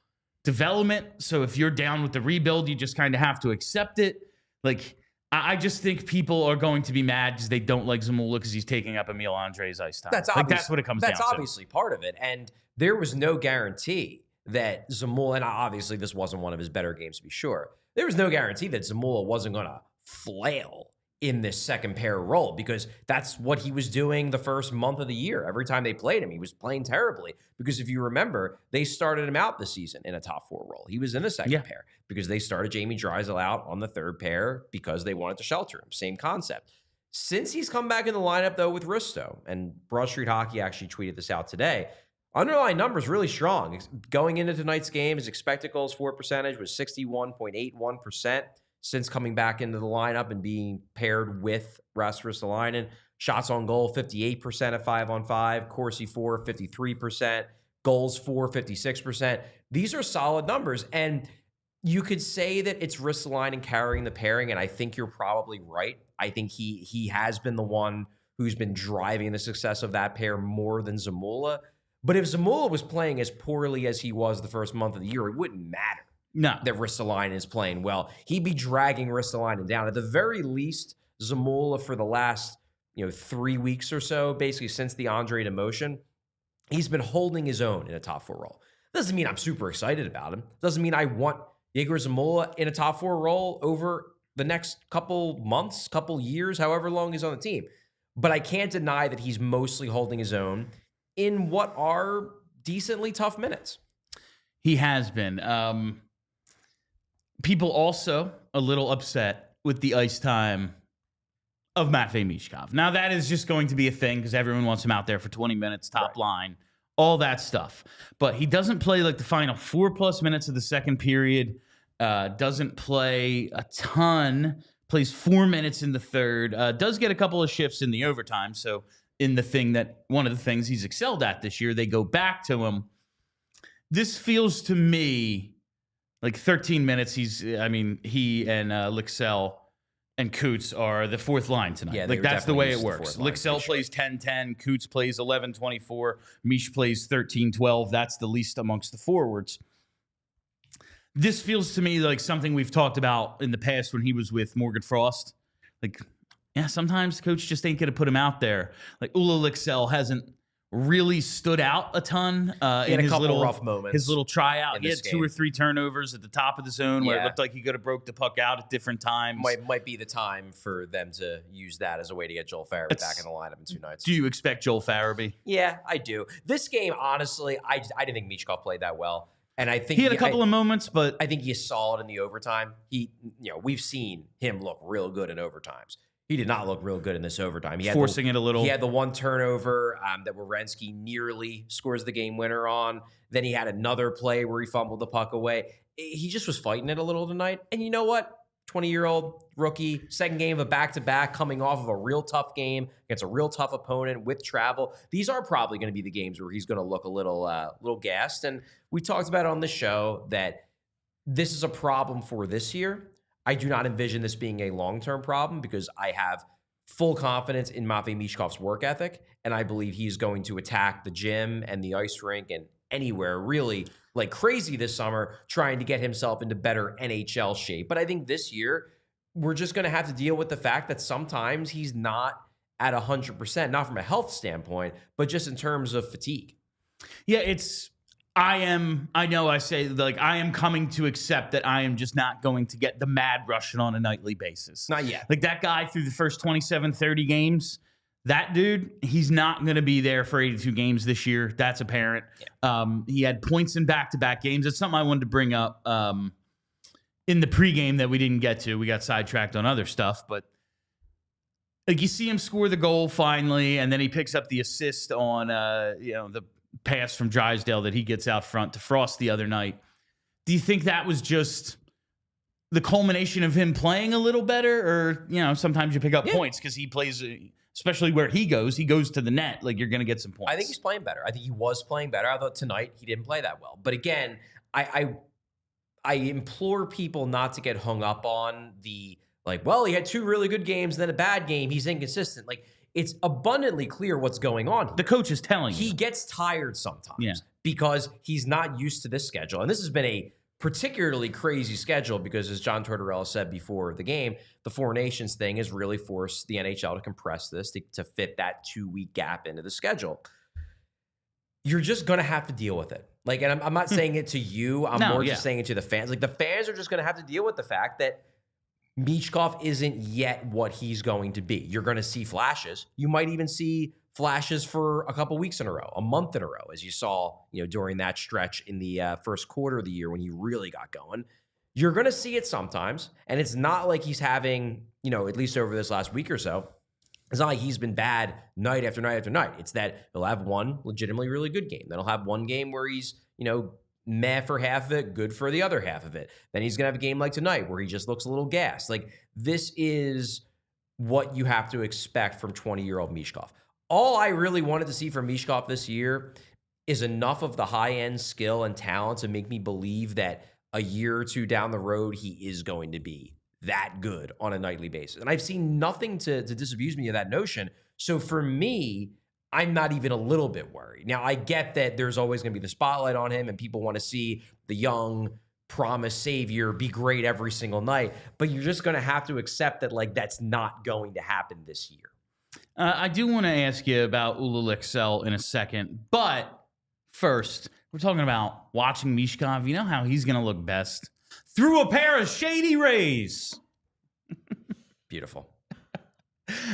development, so if you're down with the rebuild, you just kind of have to accept it? Like, I just think people are going to be mad because they don't like Zamula because he's taking up Emil Andre's ice time. That's what it comes down to. That's obviously part of it. And there was no guarantee that Zamula, and obviously this wasn't one of his better games to be sure, there was no guarantee that Zamula wasn't going to flail in this second pair role, because that's what he was doing the first month of the year. Every time they played him, he was playing terribly, because if you remember, they started him out this season in a top 4 role. He was in the second pair because they started Jamie Drysdale out on the third pair because they wanted to shelter him. Same concept. Since he's come back in the lineup, though, with Risto, and Broad Street Hockey actually tweeted this out today, underlying numbers really strong. Going into tonight's game, his expected goals for percentage was 61.81%. Since coming back into the lineup and being paired with Rasmus Ristolainen. Shots on goal, 58% at 5-on-5. Corsi for, 53%. Goals for, 56%. These are solid numbers. And you could say that it's Ristolainen carrying the pairing, and I think you're probably right. I think he has been the one who's been driving the success of that pair more than Zamula. But if Zamula was playing as poorly as he was the first month of the year, it wouldn't matter. No. That Ristolainen is playing well. He'd be dragging Ristolainen down. At the very least, Zamula for the last 3 weeks or so, basically since the Andrae demotion, he's been holding his own in a top 4 role. Doesn't mean I'm super excited about him. Doesn't mean I want Egor Zamula in a top 4 role over the next couple months, couple years, however long he's on the team. But I can't deny that he's mostly holding his own in what are decently tough minutes. He has been. People also a little upset with the ice time of Matvei Michkov. Now, that is just going to be a thing because everyone wants him out there for 20 minutes, top line, all that stuff. But he doesn't play like the final 4+ minutes of the second period, doesn't play a ton, plays 4 minutes in the third, does get a couple of shifts in the overtime. So in the thing that one of the things he's excelled at this year, they go back to him. This feels to me like 13 minutes. He and Lycksell and Coots are the fourth line tonight. Yeah, like that's the way it works. Lycksell plays 10-10, Coots plays 11-24, Mish plays 13-12. That's the least amongst the forwards. This feels to me like something we've talked about in the past when he was with Morgan Frost. Like, yeah, sometimes the coach just ain't going to put him out there. Like Ula Lycksell hasn't really stood out a ton in his little rough moments. His little tryout, he had 2 or 3 turnovers at the top of the zone where it looked like he could have broke the puck out at different times. Might be the time for them to use that as a way to get Joel Farabee back in the lineup in 2 nights. Do you expect Joel Farabee? Yeah, I do. This game, honestly, I didn't think Michkov played that well, and I think he had a couple of moments, but I think he is solid in the overtime. We've seen him look real good in overtimes. He did not look real good in this overtime. He had forcing it a little. He had the 1 turnover that Werenski nearly scores the game winner on. Then he had another play where he fumbled the puck away. He just was fighting it a little tonight. And you know what? 20-year-old rookie, second game of a back-to-back, coming off of a real tough game against a real tough opponent with travel. These are probably going to be the games where he's going to look a little gassed. And we talked about on the show that this is a problem for this year. I do not envision this being a long-term problem because I have full confidence in Matvei Michkov's work ethic, and I believe he's going to attack the gym and the ice rink and anywhere really like crazy this summer, trying to get himself into better NHL shape. But I think this year, we're just going to have to deal with the fact that sometimes he's not at 100%, not from a health standpoint, but just in terms of fatigue. Yeah, I am coming to accept that I am just not going to get the mad Russian on a nightly basis. Not yet. Like that guy through the first 27, 30 games, that dude, he's not going to be there for 82 games this year. That's apparent. Yeah. He had points in back-to-back games. It's something I wanted to bring up in the pregame that we didn't get to. We got sidetracked on other stuff, but like you see him score the goal finally, and then he picks up the assist on the pass from Drysdale that he gets out front to Frost the other night. Do you think that was just the culmination of him playing a little better? Or, sometimes you pick up points because he plays, especially where he goes to the net. Like, you're going to get some points. I think he's playing better. I think he was playing better. I thought tonight he didn't play that well. But again, I implore people not to get hung up on the, he had 2 really good games, then a bad game. He's inconsistent. It's abundantly clear what's going on. The coach is telling you. He gets tired sometimes because he's not used to this schedule. And this has been a particularly crazy schedule because, as John Tortorella said before the game, the Four Nations thing has really forced the NHL to compress this to fit that 2-week gap into the schedule. You're just going to have to deal with it. And I'm not saying it to you. I'm more just saying it to the fans. The fans are just going to have to deal with the fact that Michkov isn't yet what he's going to be. You're going to see flashes. You might even see flashes for a couple weeks in a row, a month in a row, as you saw, during that stretch in the first quarter of the year when he really got going. You're going to see it sometimes, and it's not like he's having, at least over this last week or so, it's not like he's been bad night after night after night. It's that he'll have one legitimately really good game. Then he'll have one game where he's, meh for half of it, good for the other half of it. Then he's going to have a game like tonight where he just looks a little gassed. Like, this is what you have to expect from 20-year-old Michkov. All I really wanted to see from Michkov this year is enough of the high-end skill and talent to make me believe that a year or two down the road, he is going to be that good on a nightly basis. And I've seen nothing to disabuse me of that notion. So for me, I'm not even a little bit worried. Now, I get that there's always going to be the spotlight on him and people want to see the young promised savior be great every single night, but you're just going to have to accept that, like, that's not going to happen this year. I do want to ask you about Lycksell in a second, but first, we're talking about watching Michkov. You know how he's going to look best? Through a pair of Shady Rays. Beautiful.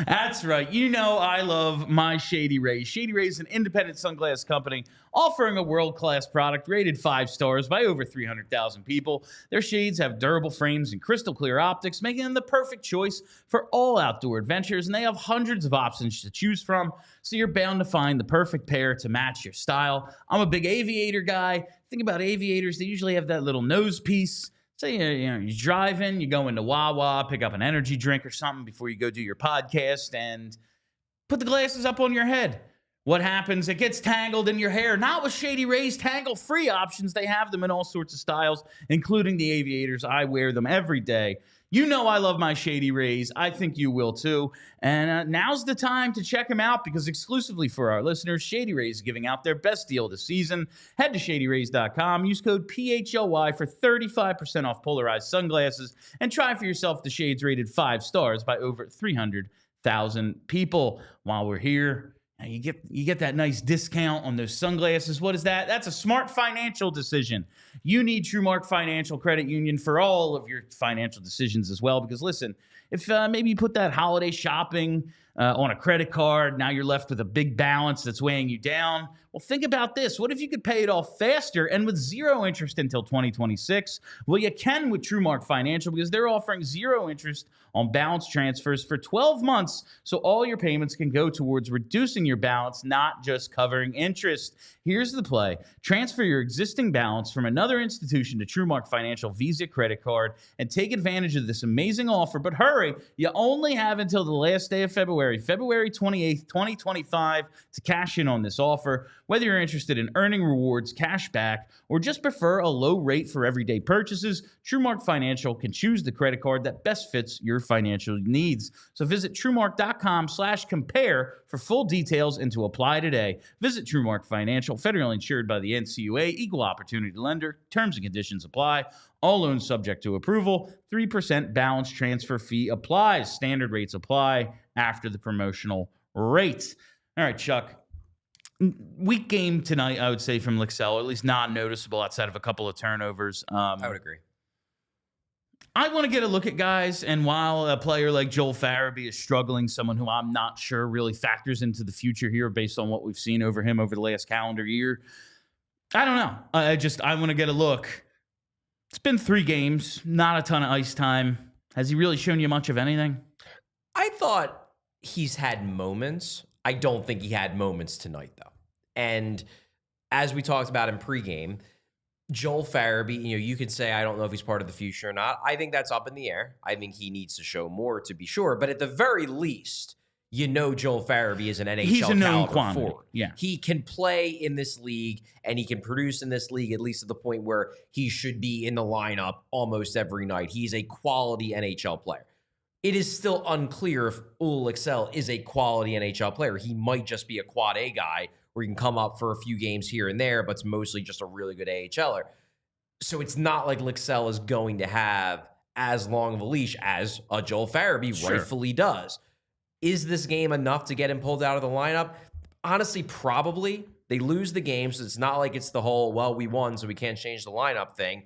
That's right. I love my Shady Rays. Shady Rays is an independent sunglass company offering a world-class product rated 5 stars by over 300,000 people. Their shades have durable frames and crystal clear optics, making them the perfect choice for all outdoor adventures, and they have hundreds of options to choose from, so you're bound to find the perfect pair to match your style. I'm a big aviator guy. Think about aviators. They usually have that little nose piece. Say, you're driving, you go into Wawa, pick up an energy drink or something before you go do your podcast, and put the glasses up on your head. What happens? It gets tangled in your hair. Not with Shady Rays tangle-free options. They have them in all sorts of styles, including the aviators. I wear them every day. I love my Shady Rays. I think you will too. And now's the time to check them out because exclusively for our listeners, Shady Rays is giving out their best deal this season. Head to shadyrays.com. Use code PHLY for 35% off polarized sunglasses and try for yourself the shades rated 5 stars by over 300,000 people. While we're here, you get that nice discount on those sunglasses. What is that? That's a smart financial decision. You need TrueMark Financial Credit Union for all of your financial decisions as well. Because listen, if maybe you put that holiday shopping on a credit card, now you're left with a big balance that's weighing you down. Well, think about this. What if you could pay it off faster and with 0 interest until 2026? Well, you can with TrueMark Financial because they're offering 0 interest on balance transfers for 12 months, so all your payments can go towards reducing your balance, not just covering interest. Here's the play. Transfer your existing balance from another institution to TrueMark Financial Visa credit card and take advantage of this amazing offer. But hurry, you only have until the last day of February 28th, 2025 to cash in on this offer. Whether you're interested in earning rewards, cash back, or just prefer a low rate for everyday purchases, TrueMark Financial can choose the credit card that best fits your financial needs. So visit TrueMark.com/compare for full details and to apply today. Visit TrueMark Financial, federally insured by the NCUA, equal opportunity lender. Terms and conditions apply. All loans subject to approval. 3% balance transfer fee applies. Standard rates apply after the promotional rate. All right, Chuck. Weak game tonight, I would say, from Lycksell, at least non-noticeable outside of a couple of turnovers. I would agree. I want to get a look at guys, and while a player like Joel Farabee is struggling, someone who I'm not sure really factors into the future here based on what we've seen over him over the last calendar year, I don't know. I want to get a look. It's been 3 games, not a ton of ice time. Has he really shown you much of anything? I thought he's had moments. I don't think he had moments tonight, though. And as we talked about in pregame, Joel Farabee, you could say, I don't know if he's part of the future or not. I think that's up in the air. I think he needs to show more to be sure. But at the very least, Joel Farabee is an NHL he's a known caliber quantity. forward. Yeah. He can play in this league, and he can produce in this league, at least to the point where he should be in the lineup almost every night. He's a quality NHL player. It is still unclear if Lycksell is a quality NHL player. He might just be a quad A guy where he can come up for a few games here and there, but it's mostly just a really good AHLer. So it's not like Lycksell is going to have as long of a leash as a Joel Farabee rightfully does. Is this game enough to get him pulled out of the lineup? Honestly, probably. They lose the game, so it's not like it's the whole, well, we won, so we can't change the lineup thing.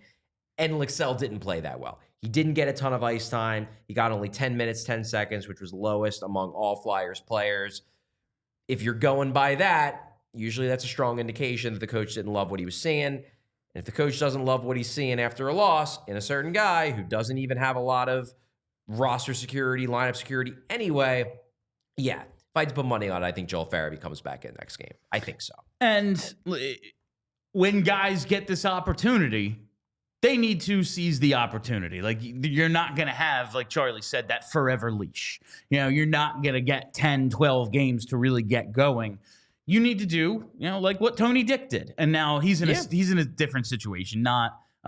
And Lycksell didn't play that well. He didn't get a ton of ice time. He got only 10 minutes, 10 seconds, which was lowest among all Flyers players. If you're going by that, usually that's a strong indication that the coach didn't love what he was seeing. And if the coach doesn't love what he's seeing after a loss in a certain guy who doesn't even have a lot of roster security, lineup security anyway, yeah, if I had to put money on it, I think Joel Farabee comes back in next game. I think so. And when guys get this opportunity, they need to seize the opportunity. Like, you're not going to have, like Charlie said, that forever leash. You're not going to get 10, 12 games to really get going. You need to do, like what Tony Dick did. And now he's in a different situation.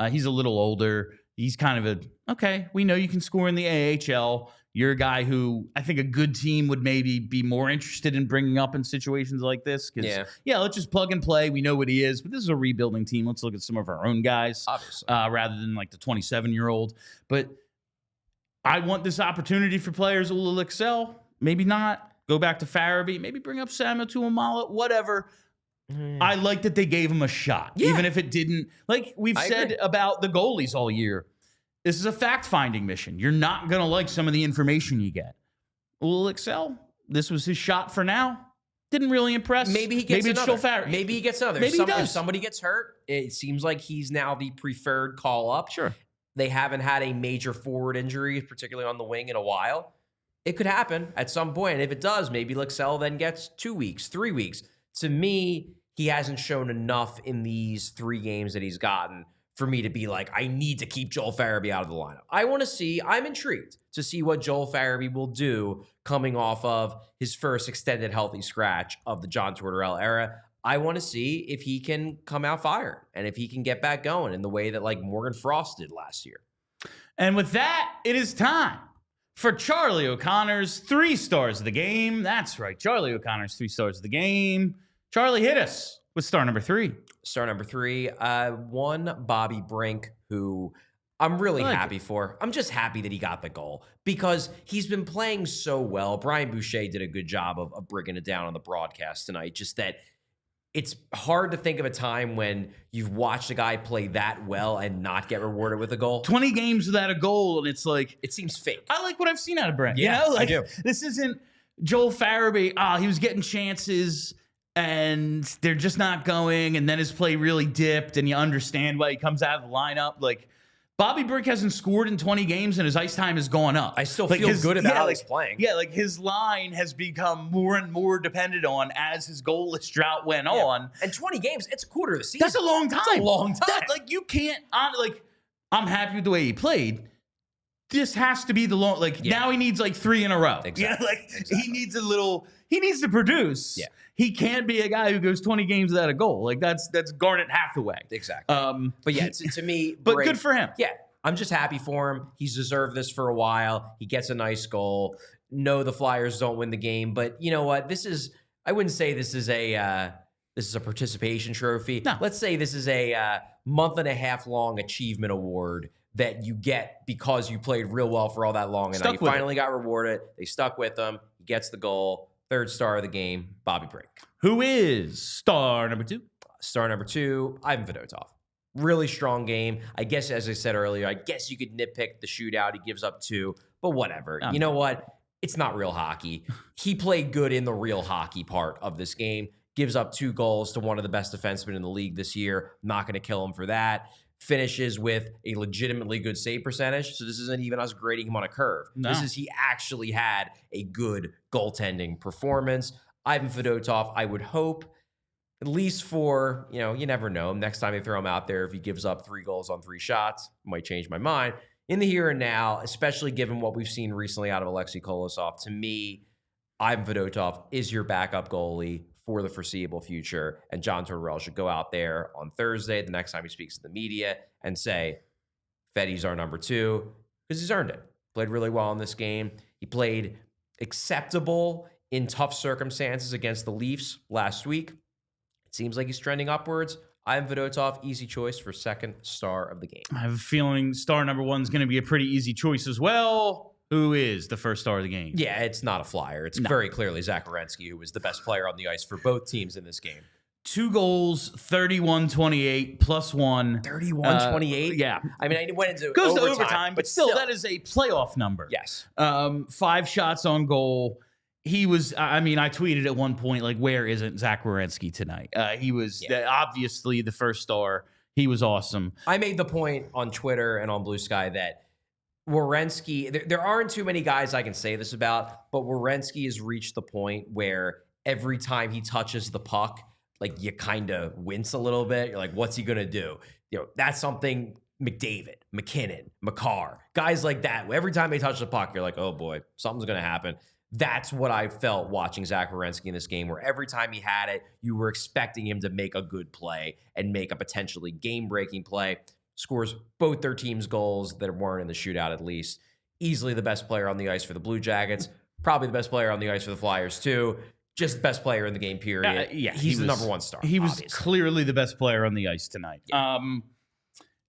He's a little older. He's kind of okay, we know you can score in the AHL. You're a guy who I think a good team would maybe be more interested in bringing up in situations like this. Because, let's just plug and play. We know what he is, but this is a rebuilding team. Let's look at some of our own guys, obviously, rather than like the 27-year-old. But I want this opportunity for players who will excel. Maybe not. Go back to Farabee. Maybe bring up Samuel Tuomaala, whatever. I like that they gave him a shot, even if it didn't. Like we've said about the goalies all year. This is a fact-finding mission. You're not going to like some of the information you get. Lycksell, this was his shot for now. Didn't really impress. Maybe he gets another. Maybe he gets another. Maybe he does. If somebody gets hurt, it seems like he's now the preferred call-up. Sure. They haven't had a major forward injury, particularly on the wing, in a while. It could happen at some point. And if it does, maybe Lycksell then gets 2 weeks, 3 weeks. To me, he hasn't shown enough in these 3 games that he's gotten for me to be like, I need to keep Joel Farabee out of the lineup. I'm intrigued to see what Joel Farabee will do coming off of his first extended healthy scratch of the John Tortorella era. I want to see if he can come out firing and if he can get back going in the way that like Morgan Frost did last year. And with that, it is time for Charlie O'Connor's 3 stars of the game. That's right, Charlie O'Connor's 3 stars of the game. Charlie, hit us with star number 3. Star number 3, one Bobby Brink, who I'm really happy for. I'm just happy that he got the goal because he's been playing so well. Brian Boucher did a good job of breaking it down on the broadcast tonight. Just that it's hard to think of a time when you've watched a guy play that well and not get rewarded with a goal. 20 games without a goal, and it's like... It seems fake. I like what I've seen out of Brink. Yeah, I do. This isn't Joel Farabee. He was getting chances... and they're just not going, and then his play really dipped, and you understand why he comes out of the lineup. Like, Bobby Brink hasn't scored in 20 games, and his ice time has gone up. I still feel good about how he's playing. Yeah, like, his line has become more and more dependent on as his goalless drought went on. And 20 games, it's a quarter of the season. That's a long time. That's a long time. You can't, I'm happy with the way he played. This has to be the long, now he needs, 3 in a row. Exactly. Exactly. He needs to produce. Yeah. He can't be a guy who goes 20 games without a goal. That's Garnet Hathaway. Exactly. But yeah, to me, but good for him. Yeah, I'm just happy for him. He's deserved this for a while. He gets a nice goal. No, the Flyers don't win the game, but you know what? I wouldn't say this is a participation trophy. No. Let's say this is a month and a half long achievement award that you get because you played real well for all that long, and now you finally got rewarded. They stuck with him. He gets the goal. 3rd star of the game, Bobby Brink. Who is star number 2? Star number 2, Ivan Fedotov. Really strong game. I guess, as I said earlier, I guess you could nitpick the shootout. He gives up 2, but whatever. You know what? It's not real hockey. He played good in the real hockey part of this game. Gives up 2 goals to one of the best defensemen in the league this year. Not going to kill him for that. Finishes with a legitimately good save percentage. So this isn't even us grading him on a curve. No. This is he actually had a good goaltending performance. Ivan Fedotov, I would hope, at least for, you never know. Next time they throw him out there, if he gives up 3 goals on 3 shots, might change my mind. In the here and now, especially given what we've seen recently out of Alexei Kolosov, to me, Ivan Fedotov is your backup goalie for the foreseeable future. And John Tortorella should go out there on Thursday, the next time he speaks to the media, and say, Feddy's our number 2, because he's earned it. Played really well in this game. He played acceptable in tough circumstances against the Leafs last week. It seems like he's trending upwards. Ivan Fedotov, easy choice for 2nd star of the game. I have a feeling star number 1 is going to be a pretty easy choice as well. Who is the 1st star of the game? Yeah, it's not a Flyer. It's very clearly Zach Werenski, who was the best player on the ice for both teams in this game. 2 goals, 31-28, +1. 31-28? Yeah. I mean, I went into Goes overtime, to overtime, but still, that is a playoff number. Yes. 5 shots on goal. He was, I mean, I tweeted at one point, like, where isn't Zach Werenski tonight? He was obviously the first star. He was awesome. I made the point on Twitter and on Blue Sky that Werenski, there aren't too many guys I can say this about, but Werenski has reached the point where every time he touches the puck, like, you kind of wince a little bit. You're like, what's he going to do? You know, that's something McDavid, McKinnon, Makar, guys like that. Every time they touch the puck, you're like, oh boy, something's going to happen. That's what I felt watching Zach Werenski in this game, where every time he had it, you were expecting him to make a good play and make a potentially game-breaking play. Scores both their team's goals that weren't in the shootout, at least. Easily the best player on the ice for the Blue Jackets. Probably the best player on the ice for the Flyers, too. Just best player in the game, period. He's the number 1 star. He was clearly the best player on the ice tonight. Yeah.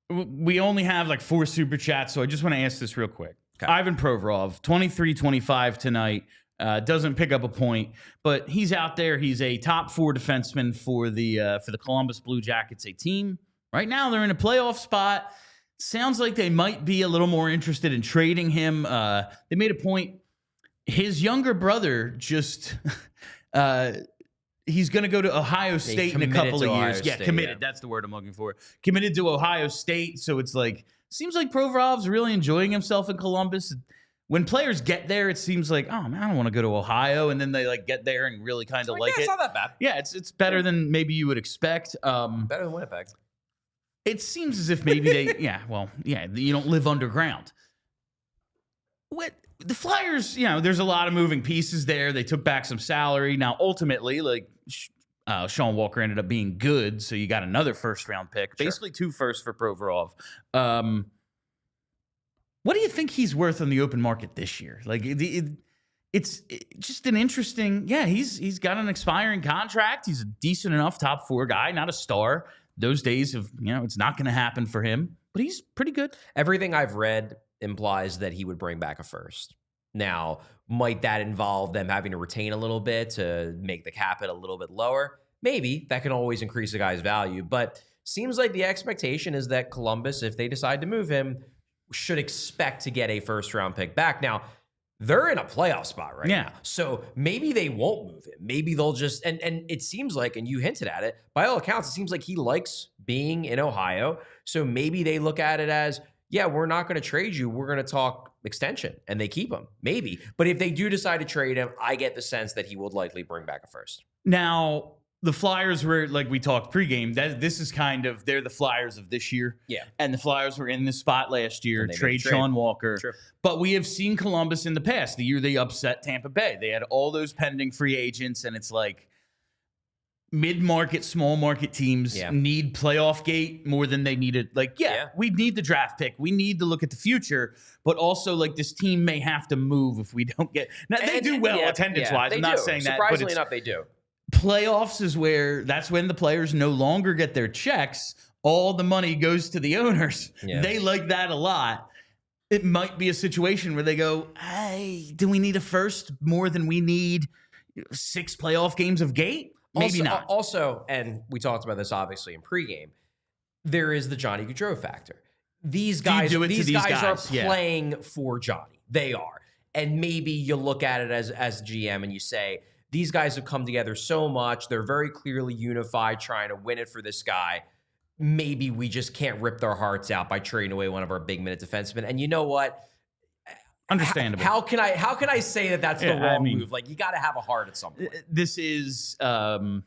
We only have like 4 super chats, so I just want to ask this real quick. Okay. Ivan Provorov, 23-25 tonight. Doesn't pick up a point, but he's out there. He's a top 4 defenseman for the Columbus Blue Jackets, a team. Right now, they're in a playoff spot. Sounds like they might be a little more interested in trading him. They made a point. His younger brother just he's going to go to Ohio State in a couple of years. Yeah, committed. Yeah. That's the word I'm looking for. Committed to Ohio State. So it's like, seems like Provorov's really enjoying himself in Columbus. When players get there, it seems like, oh man, I don't want to go to Ohio, and then they like get there and really kind of like it. It's not that bad. Yeah, it's better than maybe you would expect. Better than Winnipeg. It seems as if maybe they, you don't live underground. What the Flyers, there's a lot of moving pieces there. They took back some salary. Now, ultimately, like Sean Walker ended up being good, so you got another first-round pick, basically 2 firsts for Provorov. What do you think he's worth on the open market this year? Like, it's just an interesting. Yeah, he's got an expiring contract. He's a decent enough top 4 guy, not a star. Those days of it's not going to happen for him, but he's pretty good. Everything I've read implies that he would bring back a first. Now, might that involve them having to retain a little bit to make the cap hit a little bit lower? Maybe. That can always increase a guy's value, but seems like the expectation is that Columbus, if they decide to move him, should expect to get a first-round pick back. Now, they're in a playoff spot right now. So maybe they won't move him. Maybe they'll just, and it seems like, and you hinted at it, by all accounts, it seems like he likes being in Ohio. So maybe they look at it as, yeah, we're not going to trade you. We're going to talk extension, and they keep him. Maybe. But if they do decide to trade him, I get the sense that he would likely bring back a first. Now, the Flyers were, like we talked pregame, this is kind of, they're the Flyers of this year. Yeah. And the Flyers were in this spot last year, trade Sean Walker. True. But we have seen Columbus in the past. The year they upset Tampa Bay. They had all those pending free agents, and it's like mid-market, small-market teams need playoff gate more than they needed. Like, we need the draft pick. We need to look at the future. But also, like, this team may have to move if we don't get... Now, they do well attendance-wise. I'm not saying that. Surprisingly enough, they do. Playoffs is that's when the players no longer get their checks. All the money goes to the owners. Yeah. They like that a lot. It might be a situation where they go, hey, do we need a first more than we need 6 playoff games of gate? Maybe not. Also, and we talked about this obviously in pregame, there is the Johnny Gaudreau factor. These guys are playing for Johnny. They are. And maybe you look at it as GM and you say, these guys have come together so much. They're very clearly unified, trying to win it for this guy. Maybe we just can't rip their hearts out by trading away one of our big minute defensemen. And you know what? Understandable. How can I say that that's the wrong move? Like, you got to have a heart at some point. This is that's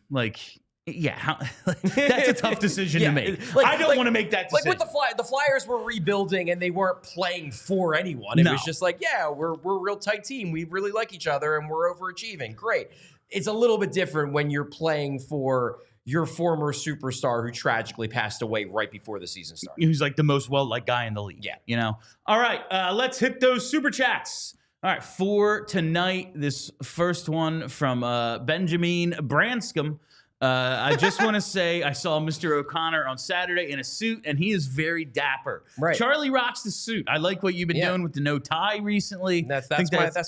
a tough decision to make. I don't want to make that decision. Like with the Flyers were rebuilding and they weren't playing for anyone. It was just like, we're a real tight team. We really like each other and we're overachieving. Great. It's a little bit different when you're playing for your former superstar who tragically passed away right before the season started. Who's like the most well-liked guy in the league. Yeah. All right, let's hit those super chats. All right, for tonight, this first one from Benjamin Branscombe. I just want to say I saw Mr. O'Connor on Saturday in a suit, and he is very dapper. Right. Charlie rocks the suit. I like what you've been doing with the no tie recently. That's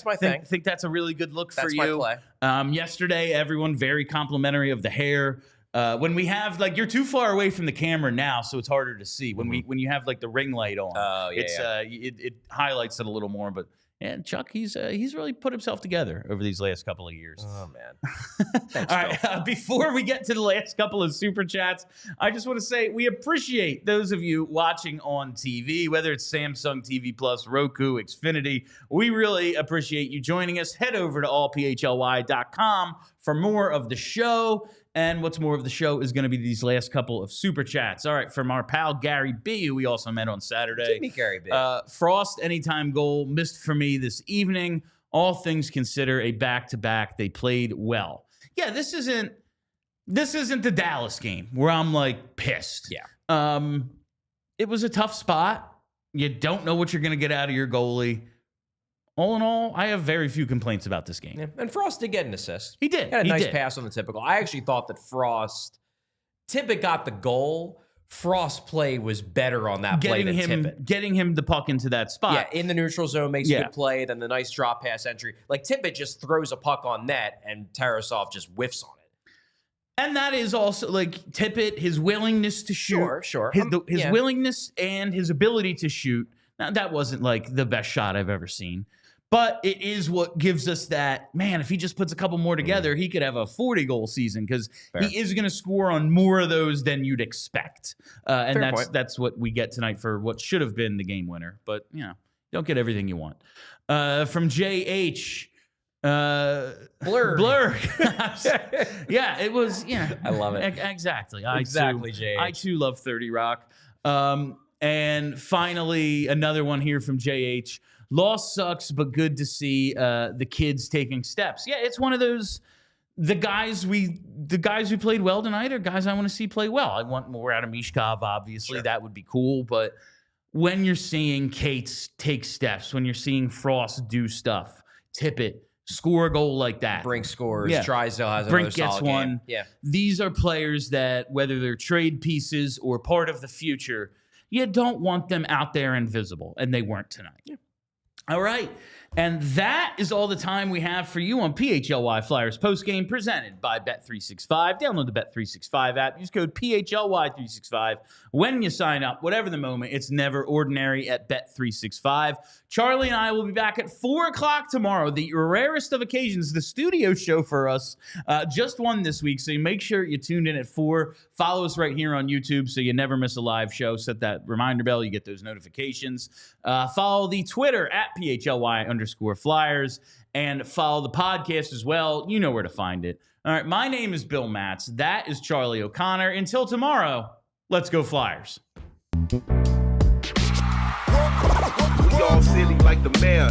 my thing. Think that's a really good look for you. That's my play. Yesterday, everyone very complimentary of the hair. When we have like you're too far away from the camera now, so it's harder to see. When you have like the ring light on, it highlights it a little more. But and Chuck, he's really put himself together over these last couple of years. Oh man! Thanks, all right, before we get to the last couple of super chats, I just want to say we appreciate those of you watching on TV, whether it's Samsung TV Plus, Roku, Xfinity. We really appreciate you joining us. Head over to allphly.com for more of the show. And what's more of the show is going to be these last couple of super chats. All right, from our pal Gary B, who we also met on Saturday. Give me Gary B. Frost anytime goal missed for me this evening. All things considered, a back-to-back. They played well. Yeah, this isn't the Dallas game where I'm like pissed. Yeah. It was a tough spot. You don't know what you're going to get out of your goalie. All in all, I have very few complaints about this game. Yeah. And Frost did get an assist. He did. He had a nice pass on the typical. I actually thought that Tippett got the goal. Frost's play was better on that play than Tippett. Getting him the puck into that spot. Yeah, in the neutral zone makes a good play. Then the nice drop pass entry. Like Tippett just throws a puck on net and Tarasov just whiffs on it. And that is also like Tippett, his willingness to shoot. Sure. His willingness and his ability to shoot. Now, that wasn't like the best shot I've ever seen. But it is what gives us that, man, if he just puts a couple more together, he could have a 40-goal season because he is going to score on more of those than you'd expect. And that's what we get tonight for what should have been the game winner. But, you know, don't get everything you want. From JH. Blur. Yeah, it was, yeah. I love it. Exactly. JH. I too love 30 Rock. And finally, another one here from JH. Loss sucks, but good to see the kids taking steps. Yeah, it's one of those. The guys who played well tonight are guys I want to see play well. I want more out of Michkov, obviously. Sure. That would be cool. But when you're seeing Cates take steps, when you're seeing Frost do stuff, Tippett score a goal like that. Brink scores. Yeah. Drysdale has another Brink gets solid one. Game. Yeah. These are players that, whether they're trade pieces or part of the future, you don't want them out there invisible, and they weren't tonight. Yeah. All right, and that is all the time we have for you on PHLY Flyers Postgame, presented by Bet365. Download the Bet365 app. Use code PHLY365 when you sign up. Whatever the moment, it's never ordinary at Bet365. Charlie and I will be back at 4 o'clock tomorrow, the rarest of occasions, the studio show for us. Just one this week, so you make sure you tuned in at 4. Follow us right here on YouTube so you never miss a live show. Set that reminder bell. You get those notifications. Follow the Twitter at PHLY_Flyers and follow the podcast as well. You know where to find it. All right, my name is Bill Matz. That is Charlie O'Connor. Until tomorrow, let's go Flyers. We all silly like the mayor.